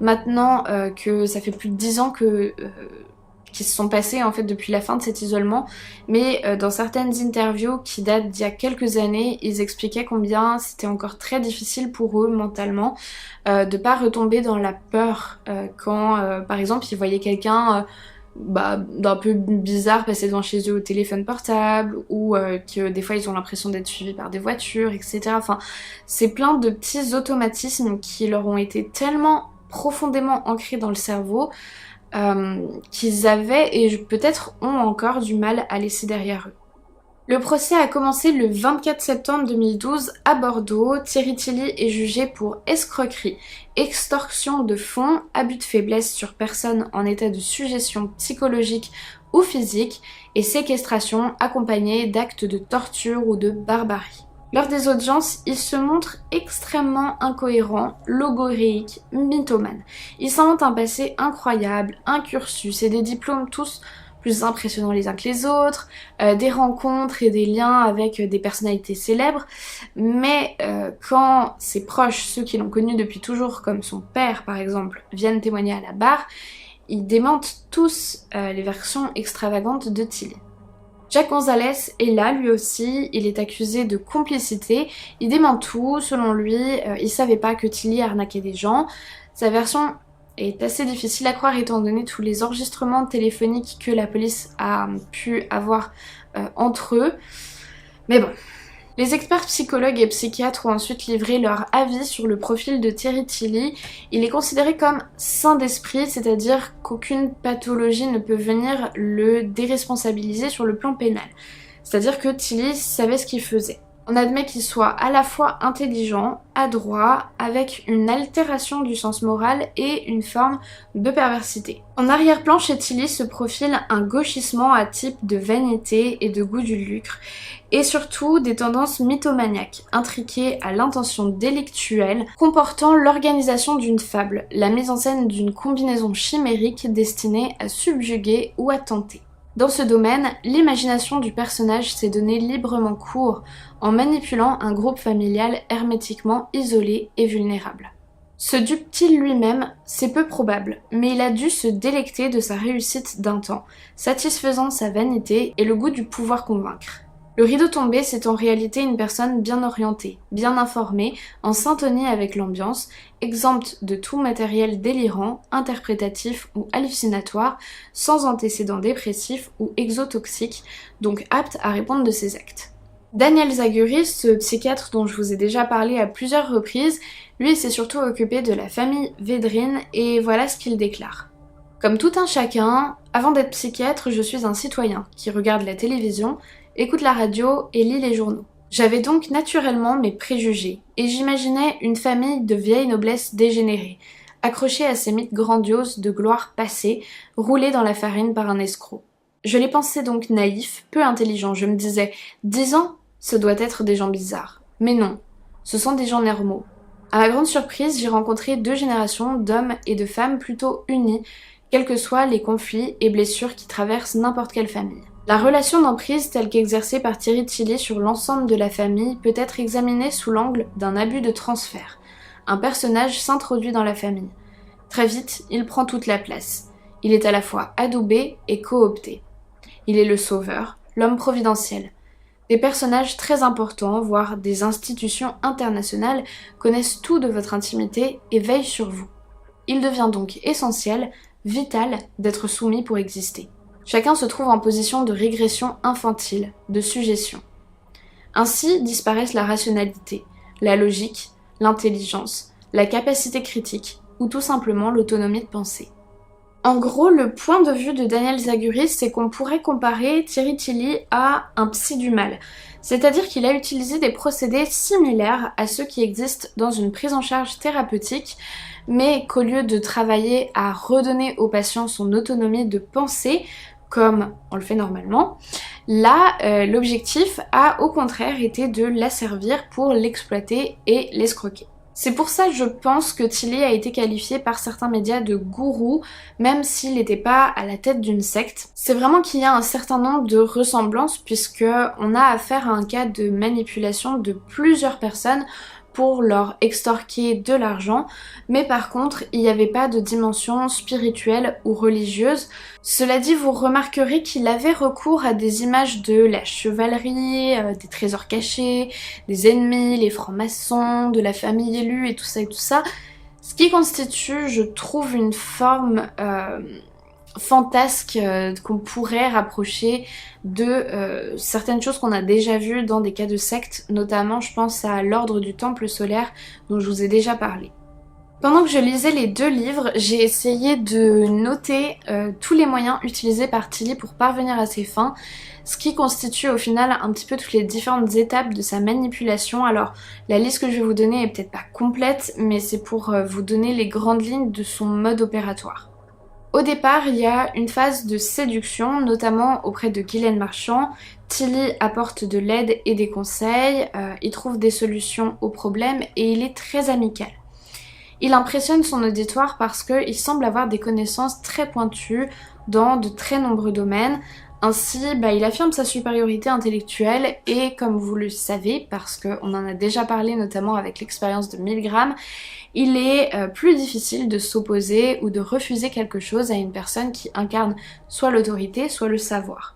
maintenant que ça fait plus de 10 ans qui se sont passées en fait depuis la fin de cet isolement, mais dans certaines interviews qui datent d'il y a quelques années, ils expliquaient combien c'était encore très difficile pour eux mentalement de pas retomber dans la peur quand par exemple ils voyaient quelqu'un d'un peu bizarre passer devant chez eux au téléphone portable, ou que des fois ils ont l'impression d'être suivis par des voitures, etc. Enfin, c'est plein de petits automatismes qui leur ont été tellement profondément ancrés dans le cerveau qu'ils avaient et peut-être ont encore du mal à laisser derrière eux. Le procès a commencé le 24 septembre 2012 à Bordeaux. Thierry Tilly est jugé pour escroquerie, extorsion de fonds, abus de faiblesse sur personne en état de suggestion psychologique ou physique et séquestration accompagnée d'actes de torture ou de barbarie. Lors des audiences, il se montre extrêmement incohérent, logoréique, mythomane. Il s'invente un passé incroyable, un cursus et des diplômes tous plus impressionnants les uns que les autres, des rencontres et des liens avec des personnalités célèbres, mais quand ses proches, ceux qui l'ont connu depuis toujours, comme son père par exemple, viennent témoigner à la barre, ils démentent tous les versions extravagantes de Tilly. Jack Gonzalez est là lui aussi, il est accusé de complicité, il dément tout, selon lui, il savait pas que Tilly arnaquait des gens. Sa version est assez difficile à croire étant donné tous les enregistrements téléphoniques que la police a pu avoir entre eux, mais bon. Les experts psychologues et psychiatres ont ensuite livré leur avis sur le profil de Thierry Tilly. Il est considéré comme sain d'esprit, c'est-à-dire qu'aucune pathologie ne peut venir le déresponsabiliser sur le plan pénal. C'est-à-dire que Tilly savait ce qu'il faisait. On admet qu'il soit à la fois intelligent, adroit, avec une altération du sens moral et une forme de perversité. En arrière-plan chez Tilly se profile un gauchissement à type de vanité et de goût du lucre, et surtout des tendances mythomaniaques, intriquées à l'intention délictuelle, comportant l'organisation d'une fable, la mise en scène d'une combinaison chimérique destinée à subjuguer ou à tenter. Dans ce domaine, l'imagination du personnage s'est donné librement cours en manipulant un groupe familial hermétiquement isolé et vulnérable. Se dupe-t-il lui-même? C'est peu probable, mais il a dû se délecter de sa réussite d'un temps, satisfaisant sa vanité et le goût du pouvoir convaincre. Le rideau tombé, c'est en réalité une personne bien orientée, bien informée, en syntonie avec l'ambiance, exempte de tout matériel délirant, interprétatif ou hallucinatoire, sans antécédents dépressifs ou exotoxiques, donc apte à répondre de ses actes. Daniel Zaguris, ce psychiatre dont je vous ai déjà parlé à plusieurs reprises, lui s'est surtout occupé de la famille Védrine et voilà ce qu'il déclare. Comme tout un chacun, avant d'être psychiatre, je suis un citoyen qui regarde la télévision, écoute la radio et lit les journaux. J'avais donc naturellement mes préjugés, et j'imaginais une famille de vieille noblesse dégénérée, accrochée à ces mythes grandioses de gloire passée, roulée dans la farine par un escroc. Je les pensais donc naïfs, peu intelligents, je me disais, 10 ans, ce doit être des gens bizarres. Mais non, ce sont des gens normaux. À ma grande surprise, j'ai rencontré 2 générations d'hommes et de femmes plutôt unis, quels que soient les conflits et blessures qui traversent n'importe quelle famille. La relation d'emprise telle qu'exercée par Thierry Tilly sur l'ensemble de la famille peut être examinée sous l'angle d'un abus de transfert. Un personnage s'introduit dans la famille. Très vite, il prend toute la place. Il est à la fois adoubé et coopté. Il est le sauveur, l'homme providentiel. Des personnages très importants, voire des institutions internationales, connaissent tout de votre intimité et veillent sur vous. Il devient donc essentiel, vital, d'être soumis pour exister. Chacun se trouve en position de régression infantile, de suggestion. Ainsi disparaissent la rationalité, la logique, l'intelligence, la capacité critique ou tout simplement l'autonomie de pensée. En gros, le point de vue de Daniel Zaguris, c'est qu'on pourrait comparer Thierry Tilly à un psy du mal. C'est-à-dire qu'il a utilisé des procédés similaires à ceux qui existent dans une prise en charge thérapeutique, mais qu'au lieu de travailler à redonner au patient son autonomie de pensée, comme on le fait normalement, là, l'objectif a au contraire été de l'asservir pour l'exploiter et l'escroquer. C'est pour ça, je pense, que Tilly a été qualifié par certains médias de gourou, même s'il n'était pas à la tête d'une secte. C'est vraiment qu'il y a un certain nombre de ressemblances, puisque on a affaire à un cas de manipulation de plusieurs personnes pour leur extorquer de l'argent, mais par contre il n'y avait pas de dimension spirituelle ou religieuse. Cela dit, vous remarquerez qu'il avait recours à des images de la chevalerie, des trésors cachés, des ennemis, les francs-maçons, de la famille élue et tout ça, ce qui constitue, je trouve, une forme fantasque qu'on pourrait rapprocher de certaines choses qu'on a déjà vues dans des cas de secte, notamment je pense à l'ordre du Temple solaire dont je vous ai déjà parlé. Pendant que je lisais les 2 livres, j'ai essayé de noter tous les moyens utilisés par Tilly pour parvenir à ses fins, ce qui constitue au final un petit peu toutes les différentes étapes de sa manipulation. Alors la liste que je vais vous donner est peut-être pas complète, mais c'est pour vous donner les grandes lignes de son mode opératoire. Au départ, il y a une phase de séduction, notamment auprès de Ghislaine Marchand. Tilly apporte de l'aide et des conseils, il trouve des solutions aux problèmes et il est très amical. Il impressionne son auditoire parce qu'il semble avoir des connaissances très pointues dans de très nombreux domaines. Ainsi, il affirme sa supériorité intellectuelle et comme vous le savez, parce qu'on en a déjà parlé notamment avec l'expérience de Milgram, il est plus difficile de s'opposer ou de refuser quelque chose à une personne qui incarne soit l'autorité, soit le savoir.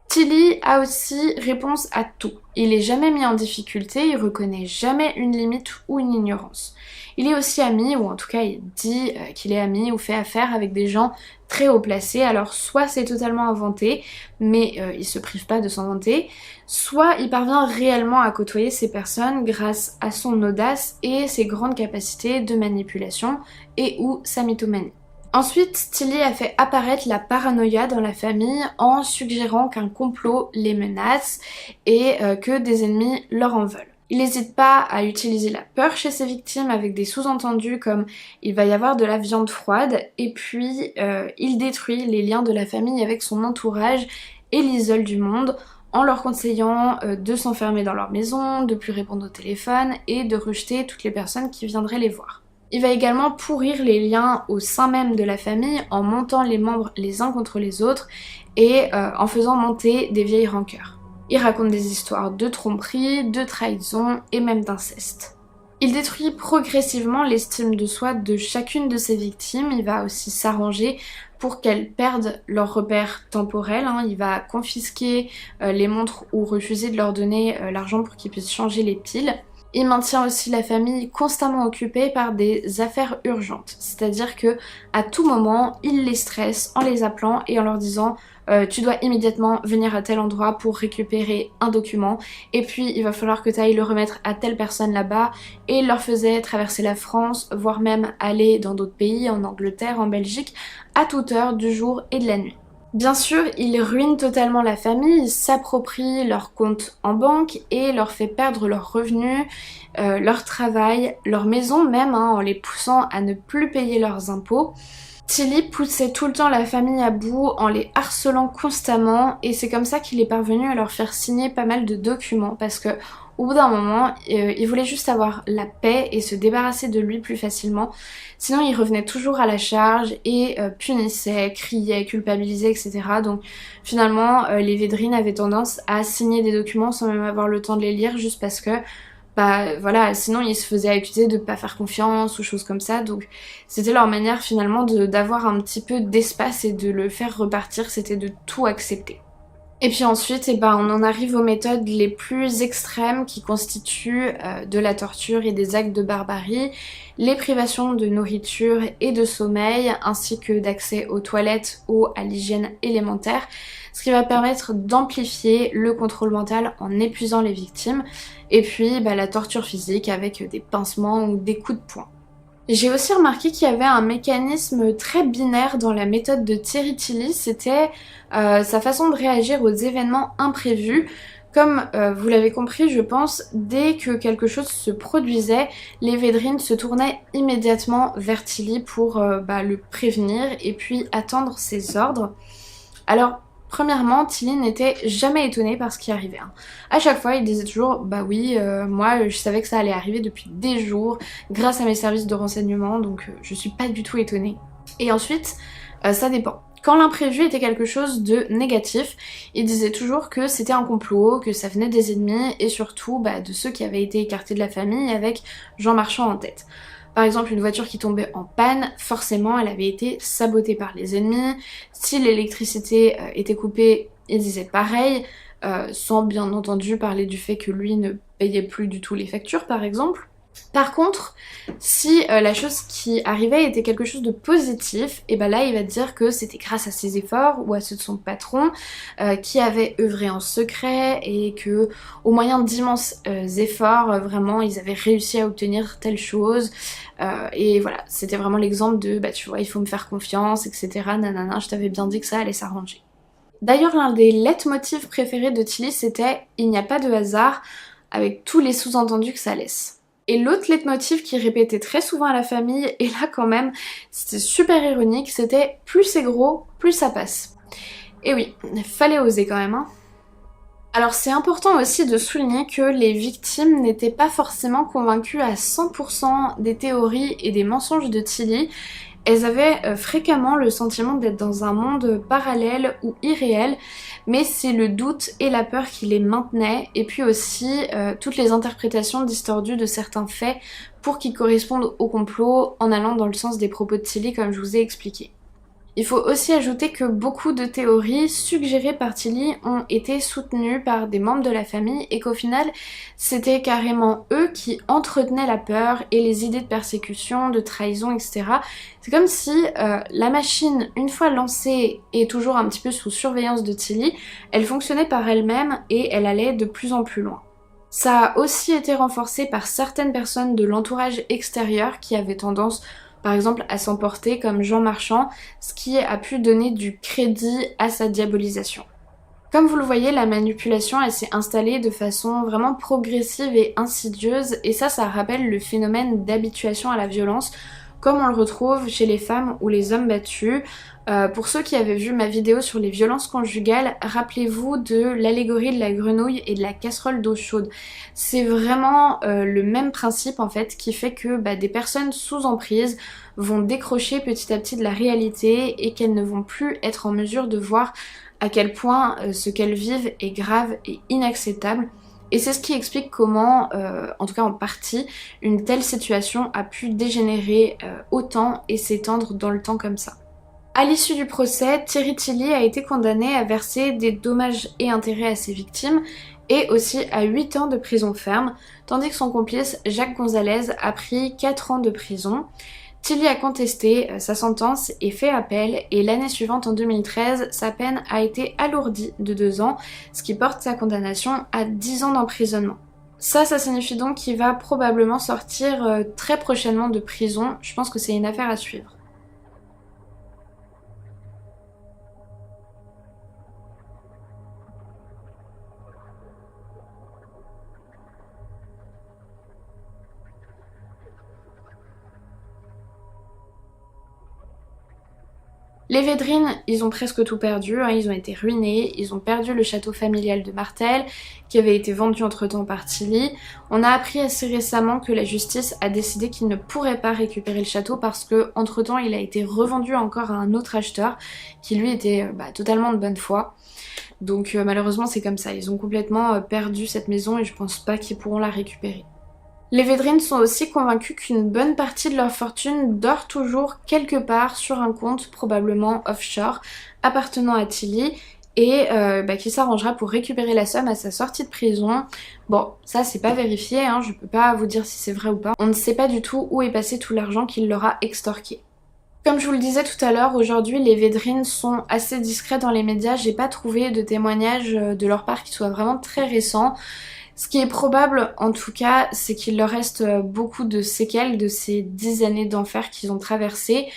Tilly a aussi réponse à tout. Il est jamais mis en difficulté, il reconnaît jamais une limite ou une ignorance. Il est aussi ami, ou en tout cas il dit qu'il est ami ou fait affaire avec des gens très haut placés. Alors soit c'est totalement inventé, mais il se prive pas de s'en vanter, soit il parvient réellement à côtoyer ces personnes grâce à son audace et ses grandes capacités de manipulation et ou sa mythomanie. Ensuite, Tilly a fait apparaître la paranoïa dans la famille en suggérant qu'un complot les menace et que des ennemis leur en veulent. Il n'hésite pas à utiliser la peur chez ses victimes avec des sous-entendus comme il va y avoir de la viande froide et puis il détruit les liens de la famille avec son entourage et l'isole du monde en leur conseillant de s'enfermer dans leur maison, de plus répondre au téléphone et de rejeter toutes les personnes qui viendraient les voir. Il va également pourrir les liens au sein même de la famille en montant les membres les uns contre les autres et en faisant monter des vieilles rancœurs. Il raconte des histoires de tromperie, de trahison et même d'inceste. Il détruit progressivement l'estime de soi de chacune de ses victimes, il va aussi s'arranger pour qu'elles perdent leurs repères temporels, il va confisquer les montres ou refuser de leur donner l'argent pour qu'ils puissent changer les piles. Il maintient aussi la famille constamment occupée par des affaires urgentes, c'est-à-dire que à tout moment, il les stresse en les appelant et en leur disant tu dois immédiatement venir à tel endroit pour récupérer un document et puis il va falloir que tu ailles le remettre à telle personne là-bas et il leur faisait traverser la France, voire même aller dans d'autres pays, en Angleterre, en Belgique, à toute heure du jour et de la nuit. Bien sûr, il ruine totalement la famille, il s'approprie leurs comptes en banque et leur fait perdre leurs revenus, leur travail, leur maison même, en les poussant à ne plus payer leurs impôts. Tilly poussait tout le temps la famille à bout en les harcelant constamment et c'est comme ça qu'il est parvenu à leur faire signer pas mal de documents parce que au bout d'un moment, il voulait juste avoir la paix et se débarrasser de lui plus facilement. Sinon, il revenait toujours à la charge et punissait, criait, culpabilisait, etc. Donc finalement, les Védrines avaient tendance à signer des documents sans même avoir le temps de les lire juste parce que voilà, sinon ils se faisaient accuser de pas faire confiance ou choses comme ça, donc c'était leur manière finalement d'avoir un petit peu d'espace et de le faire repartir, c'était de tout accepter. Et puis ensuite, on en arrive aux méthodes les plus extrêmes qui constituent de la torture et des actes de barbarie, les privations de nourriture et de sommeil, ainsi que d'accès aux toilettes ou à l'hygiène élémentaire, ce qui va permettre d'amplifier le contrôle mental en épuisant les victimes, et puis la torture physique avec des pincements ou des coups de poing. J'ai aussi remarqué qu'il y avait un mécanisme très binaire dans la méthode de Thierry Tilly, c'était sa façon de réagir aux événements imprévus. Comme vous l'avez compris, je pense, dès que quelque chose se produisait, les Védrines se tournaient immédiatement vers Tilly pour le prévenir et puis attendre ses ordres. Alors, premièrement, Tilly n'était jamais étonnée par ce qui arrivait. À chaque fois, il disait toujours « Bah oui, moi je savais que ça allait arriver depuis des jours grâce à mes services de renseignement, donc je suis pas du tout étonnée. » Et ensuite, ça dépend. Quand l'imprévu était quelque chose de négatif, il disait toujours que c'était un complot, que ça venait des ennemis et surtout de ceux qui avaient été écartés de la famille avec Jean Marchand en tête. Par exemple, une voiture qui tombait en panne, forcément elle avait été sabotée par les ennemis. Si l'électricité était coupée, il disait pareil, sans bien entendu parler du fait que lui ne payait plus du tout les factures par exemple. Par contre, si la chose qui arrivait était quelque chose de positif, et là il va dire que c'était grâce à ses efforts ou à ceux de son patron qui avait œuvré en secret et que au moyen d'immenses efforts, vraiment ils avaient réussi à obtenir telle chose. Et voilà, c'était vraiment l'exemple de tu vois, il faut me faire confiance, etc. Nanana, je t'avais bien dit que ça allait s'arranger. D'ailleurs, l'un des leitmotifs préférés de Tilly, c'était il n'y a pas de hasard, avec tous les sous-entendus que ça laisse. Et l'autre leitmotiv qui répétait très souvent à la famille, et là quand même, c'était super ironique, c'était plus c'est gros, plus ça passe. Et oui, fallait oser quand même, hein. Alors c'est important aussi de souligner que les victimes n'étaient pas forcément convaincues à 100% des théories et des mensonges de Tilly. Elles avaient fréquemment le sentiment d'être dans un monde parallèle ou irréel, mais c'est le doute et la peur qui les maintenaient, et puis aussi toutes les interprétations distordues de certains faits pour qu'ils correspondent au complot en allant dans le sens des propos de Tilly comme je vous ai expliqué. Il faut aussi ajouter que beaucoup de théories suggérées par Tilly ont été soutenues par des membres de la famille et qu'au final, c'était carrément eux qui entretenaient la peur et les idées de persécution, de trahison, etc. C'est comme si la machine, une fois lancée et toujours un petit peu sous surveillance de Tilly, elle fonctionnait par elle-même et elle allait de plus en plus loin. Ça a aussi été renforcé par certaines personnes de l'entourage extérieur qui avaient tendance par exemple à s'emporter comme Jean Marchand, ce qui a pu donner du crédit à sa diabolisation. Comme vous le voyez, la manipulation elle s'est installée de façon vraiment progressive et insidieuse et ça rappelle le phénomène d'habituation à la violence comme on le retrouve chez les femmes ou les hommes battus. Pour ceux qui avaient vu ma vidéo sur les violences conjugales, rappelez-vous de l'allégorie de la grenouille et de la casserole d'eau chaude. C'est vraiment le même principe en fait qui fait que des personnes sous emprise vont décrocher petit à petit de la réalité et qu'elles ne vont plus être en mesure de voir à quel point ce qu'elles vivent est grave et inacceptable. Et c'est ce qui explique comment, en tout cas en partie, une telle situation a pu dégénérer autant et s'étendre dans le temps comme ça. À l'issue du procès, Thierry Tilly a été condamné à verser des dommages et intérêts à ses victimes et aussi à 8 ans de prison ferme, tandis que son complice Jacques Gonzalez a pris 4 ans de prison. Tilly a contesté sa sentence et fait appel et l'année suivante en 2013, sa peine a été alourdie de 2 ans, ce qui porte sa condamnation à 10 ans d'emprisonnement. Ça signifie donc qu'il va probablement sortir très prochainement de prison, je pense que c'est une affaire à suivre. Les Védrines, ils ont presque tout perdu, hein, ils ont été ruinés, ils ont perdu le château familial de Martel, qui avait été vendu entre-temps par Tilly. On a appris assez récemment que la justice a décidé qu'ils ne pourraient pas récupérer le château parce que entre-temps il a été revendu encore à un autre acheteur, qui lui était totalement de bonne foi. Donc malheureusement c'est comme ça, ils ont complètement perdu cette maison et je pense pas qu'ils pourront la récupérer. Les Védrines sont aussi convaincus qu'une bonne partie de leur fortune dort toujours quelque part sur un compte, probablement offshore, appartenant à Tilly, et qui s'arrangera pour récupérer la somme à sa sortie de prison. Bon, ça c'est pas vérifié, hein, je peux pas vous dire si c'est vrai ou pas. On ne sait pas du tout où est passé tout l'argent qu'il leur a extorqué. Comme je vous le disais tout à l'heure, aujourd'hui les Védrines sont assez discrets dans les médias, j'ai pas trouvé de témoignages de leur part qui soient vraiment très récents. Ce qui est probable, en tout cas, c'est qu'il leur reste beaucoup de séquelles de ces 10 années d'enfer qu'ils ont traversées.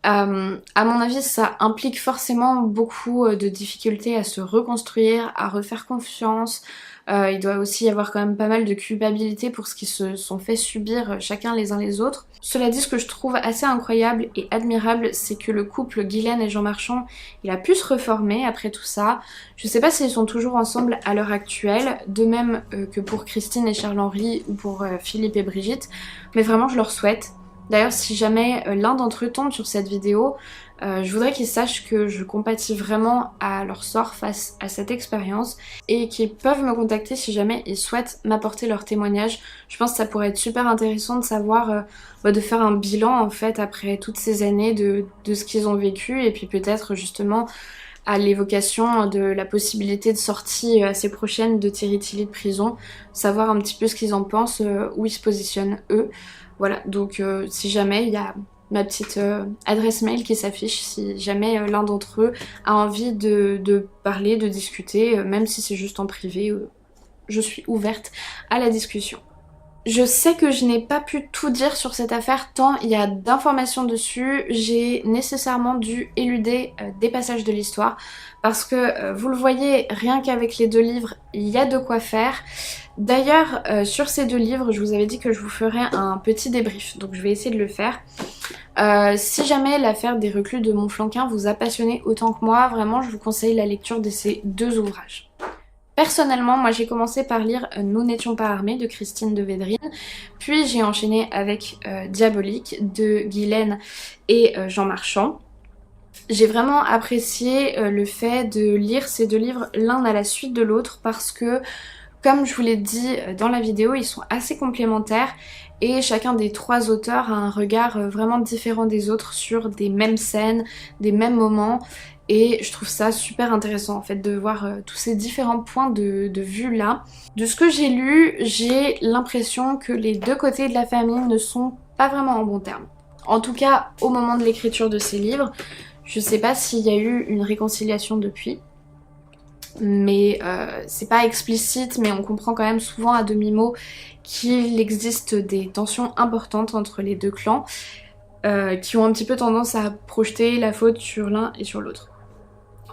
À mon avis, ça implique forcément beaucoup de difficultés à se reconstruire, à refaire confiance. Il doit aussi y avoir quand même pas mal de culpabilité pour ce qu'ils se sont fait subir chacun les uns les autres. Cela dit, ce que je trouve assez incroyable et admirable, c'est que le couple Guylaine et Jean Marchand, il a pu se reformer après tout ça. Je sais pas s'ils sont toujours ensemble à l'heure actuelle, de même que pour Christine et Charles-Henri ou pour Philippe et Brigitte, mais vraiment je leur souhaite. D'ailleurs, si jamais l'un d'entre eux tombe sur cette vidéo, Je voudrais qu'ils sachent que je compatis vraiment à leur sort face à cette expérience et qu'ils peuvent me contacter si jamais ils souhaitent m'apporter leur témoignage. Je pense que ça pourrait être super intéressant de savoir, de faire un bilan en fait après toutes ces années de ce qu'ils ont vécu et puis peut-être justement à l'évocation de la possibilité de sortie assez prochaine de Thierry Tilly de prison, savoir un petit peu ce qu'ils en pensent, où ils se positionnent eux. Voilà, donc si jamais il y a ma petite adresse mail qui s'affiche, si jamais l'un d'entre eux a envie de parler, de discuter, même si c'est juste en privé, je suis ouverte à la discussion. Je sais que je n'ai pas pu tout dire sur cette affaire tant il y a d'informations dessus, j'ai nécessairement dû éluder des passages de l'histoire parce que vous le voyez, rien qu'avec les 2 livres, il y a de quoi faire. D'ailleurs, sur ces 2 livres, je vous avais dit que je vous ferais un petit débrief, donc je vais essayer de le faire. Si jamais l'affaire des reclus de Montflanquin vous a passionné autant que moi, vraiment je vous conseille la lecture de ces 2 ouvrages. Personnellement, moi j'ai commencé par lire Nous n'étions pas armés de Christine de Védrine, puis j'ai enchaîné avec Diabolique de Guylaine et Jean Marchand. J'ai vraiment apprécié le fait de lire ces 2 livres l'un à la suite de l'autre parce que, comme je vous l'ai dit dans la vidéo, ils sont assez complémentaires et chacun des 3 auteurs a un regard vraiment différent des autres sur des mêmes scènes, des mêmes moments. Et je trouve ça super intéressant en fait de voir tous ces différents points de vue là. De ce que j'ai lu, j'ai l'impression que les 2 côtés de la famille ne sont pas vraiment en bons termes. En tout cas au moment de l'écriture de ces livres, je sais pas s'il y a eu une réconciliation depuis. Mais c'est pas explicite, mais on comprend quand même souvent à demi-mot qu'il existe des tensions importantes entre les 2 clans qui ont un petit peu tendance à projeter la faute sur l'un et sur l'autre.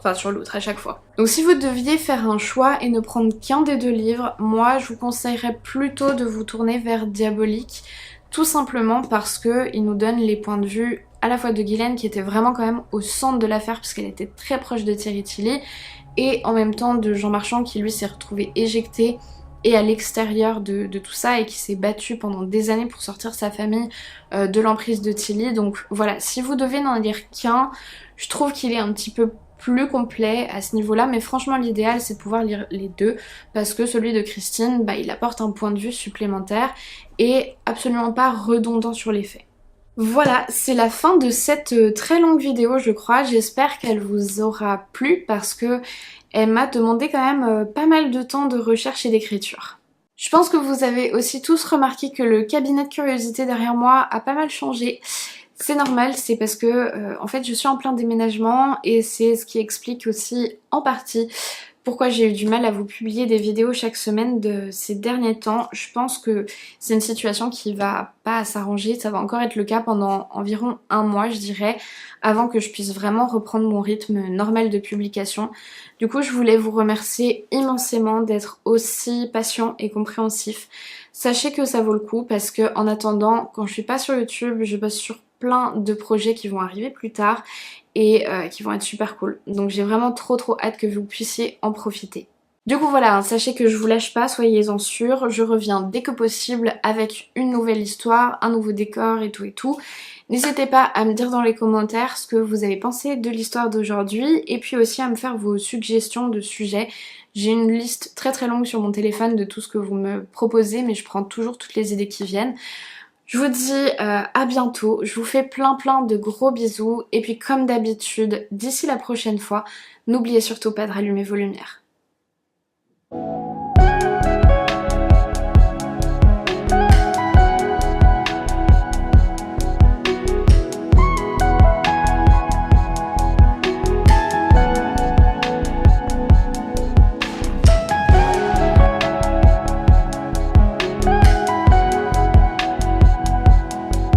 Enfin sur l'autre à chaque fois. Donc si vous deviez faire un choix et ne prendre qu'un des 2 livres, moi je vous conseillerais plutôt de vous tourner vers Diabolique, tout simplement parce qu'il nous donne les points de vue à la fois de Guylaine qui était vraiment quand même au centre de l'affaire puisqu'elle était très proche de Thierry Tilly, et en même temps de Jean Marchand qui lui s'est retrouvé éjecté et à l'extérieur de tout ça et qui s'est battu pendant des années pour sortir sa famille de l'emprise de Tilly. Donc voilà, si vous devez n'en lire qu'un, je trouve qu'il est un petit peu plus complet à ce niveau-là, mais franchement l'idéal c'est de pouvoir lire les 2 parce que celui de Christine, il apporte un point de vue supplémentaire et absolument pas redondant sur les faits. Voilà, c'est la fin de cette très longue vidéo je crois, j'espère qu'elle vous aura plu parce que elle m'a demandé quand même pas mal de temps de recherche et d'écriture. Je pense que vous avez aussi tous remarqué que le cabinet de curiosité derrière moi a pas mal changé. C'est normal, c'est parce que en fait je suis en plein déménagement et c'est ce qui explique aussi en partie pourquoi j'ai eu du mal à vous publier des vidéos chaque semaine de ces derniers temps. Je pense que c'est une situation qui va pas s'arranger, ça va encore être le cas pendant environ 1 mois je dirais, avant que je puisse vraiment reprendre mon rythme normal de publication. Du coup je voulais vous remercier immensément d'être aussi patient et compréhensif. Sachez que ça vaut le coup parce que en attendant, quand je suis pas sur YouTube, je bosse sur plein de projets qui vont arriver plus tard et qui vont être super cool. Donc j'ai vraiment trop hâte que vous puissiez en profiter. Du coup voilà, sachez que je vous lâche pas, soyez-en sûrs, je reviens dès que possible avec une nouvelle histoire, un nouveau décor et tout. N'hésitez pas à me dire dans les commentaires ce que vous avez pensé de l'histoire d'aujourd'hui et puis aussi à me faire vos suggestions de sujets. J'ai une liste très longue sur mon téléphone de tout ce que vous me proposez, mais je prends toujours toutes les idées qui viennent. Je vous dis à bientôt, je vous fais plein de gros bisous et puis comme d'habitude, d'ici la prochaine fois, n'oubliez surtout pas de rallumer vos lumières.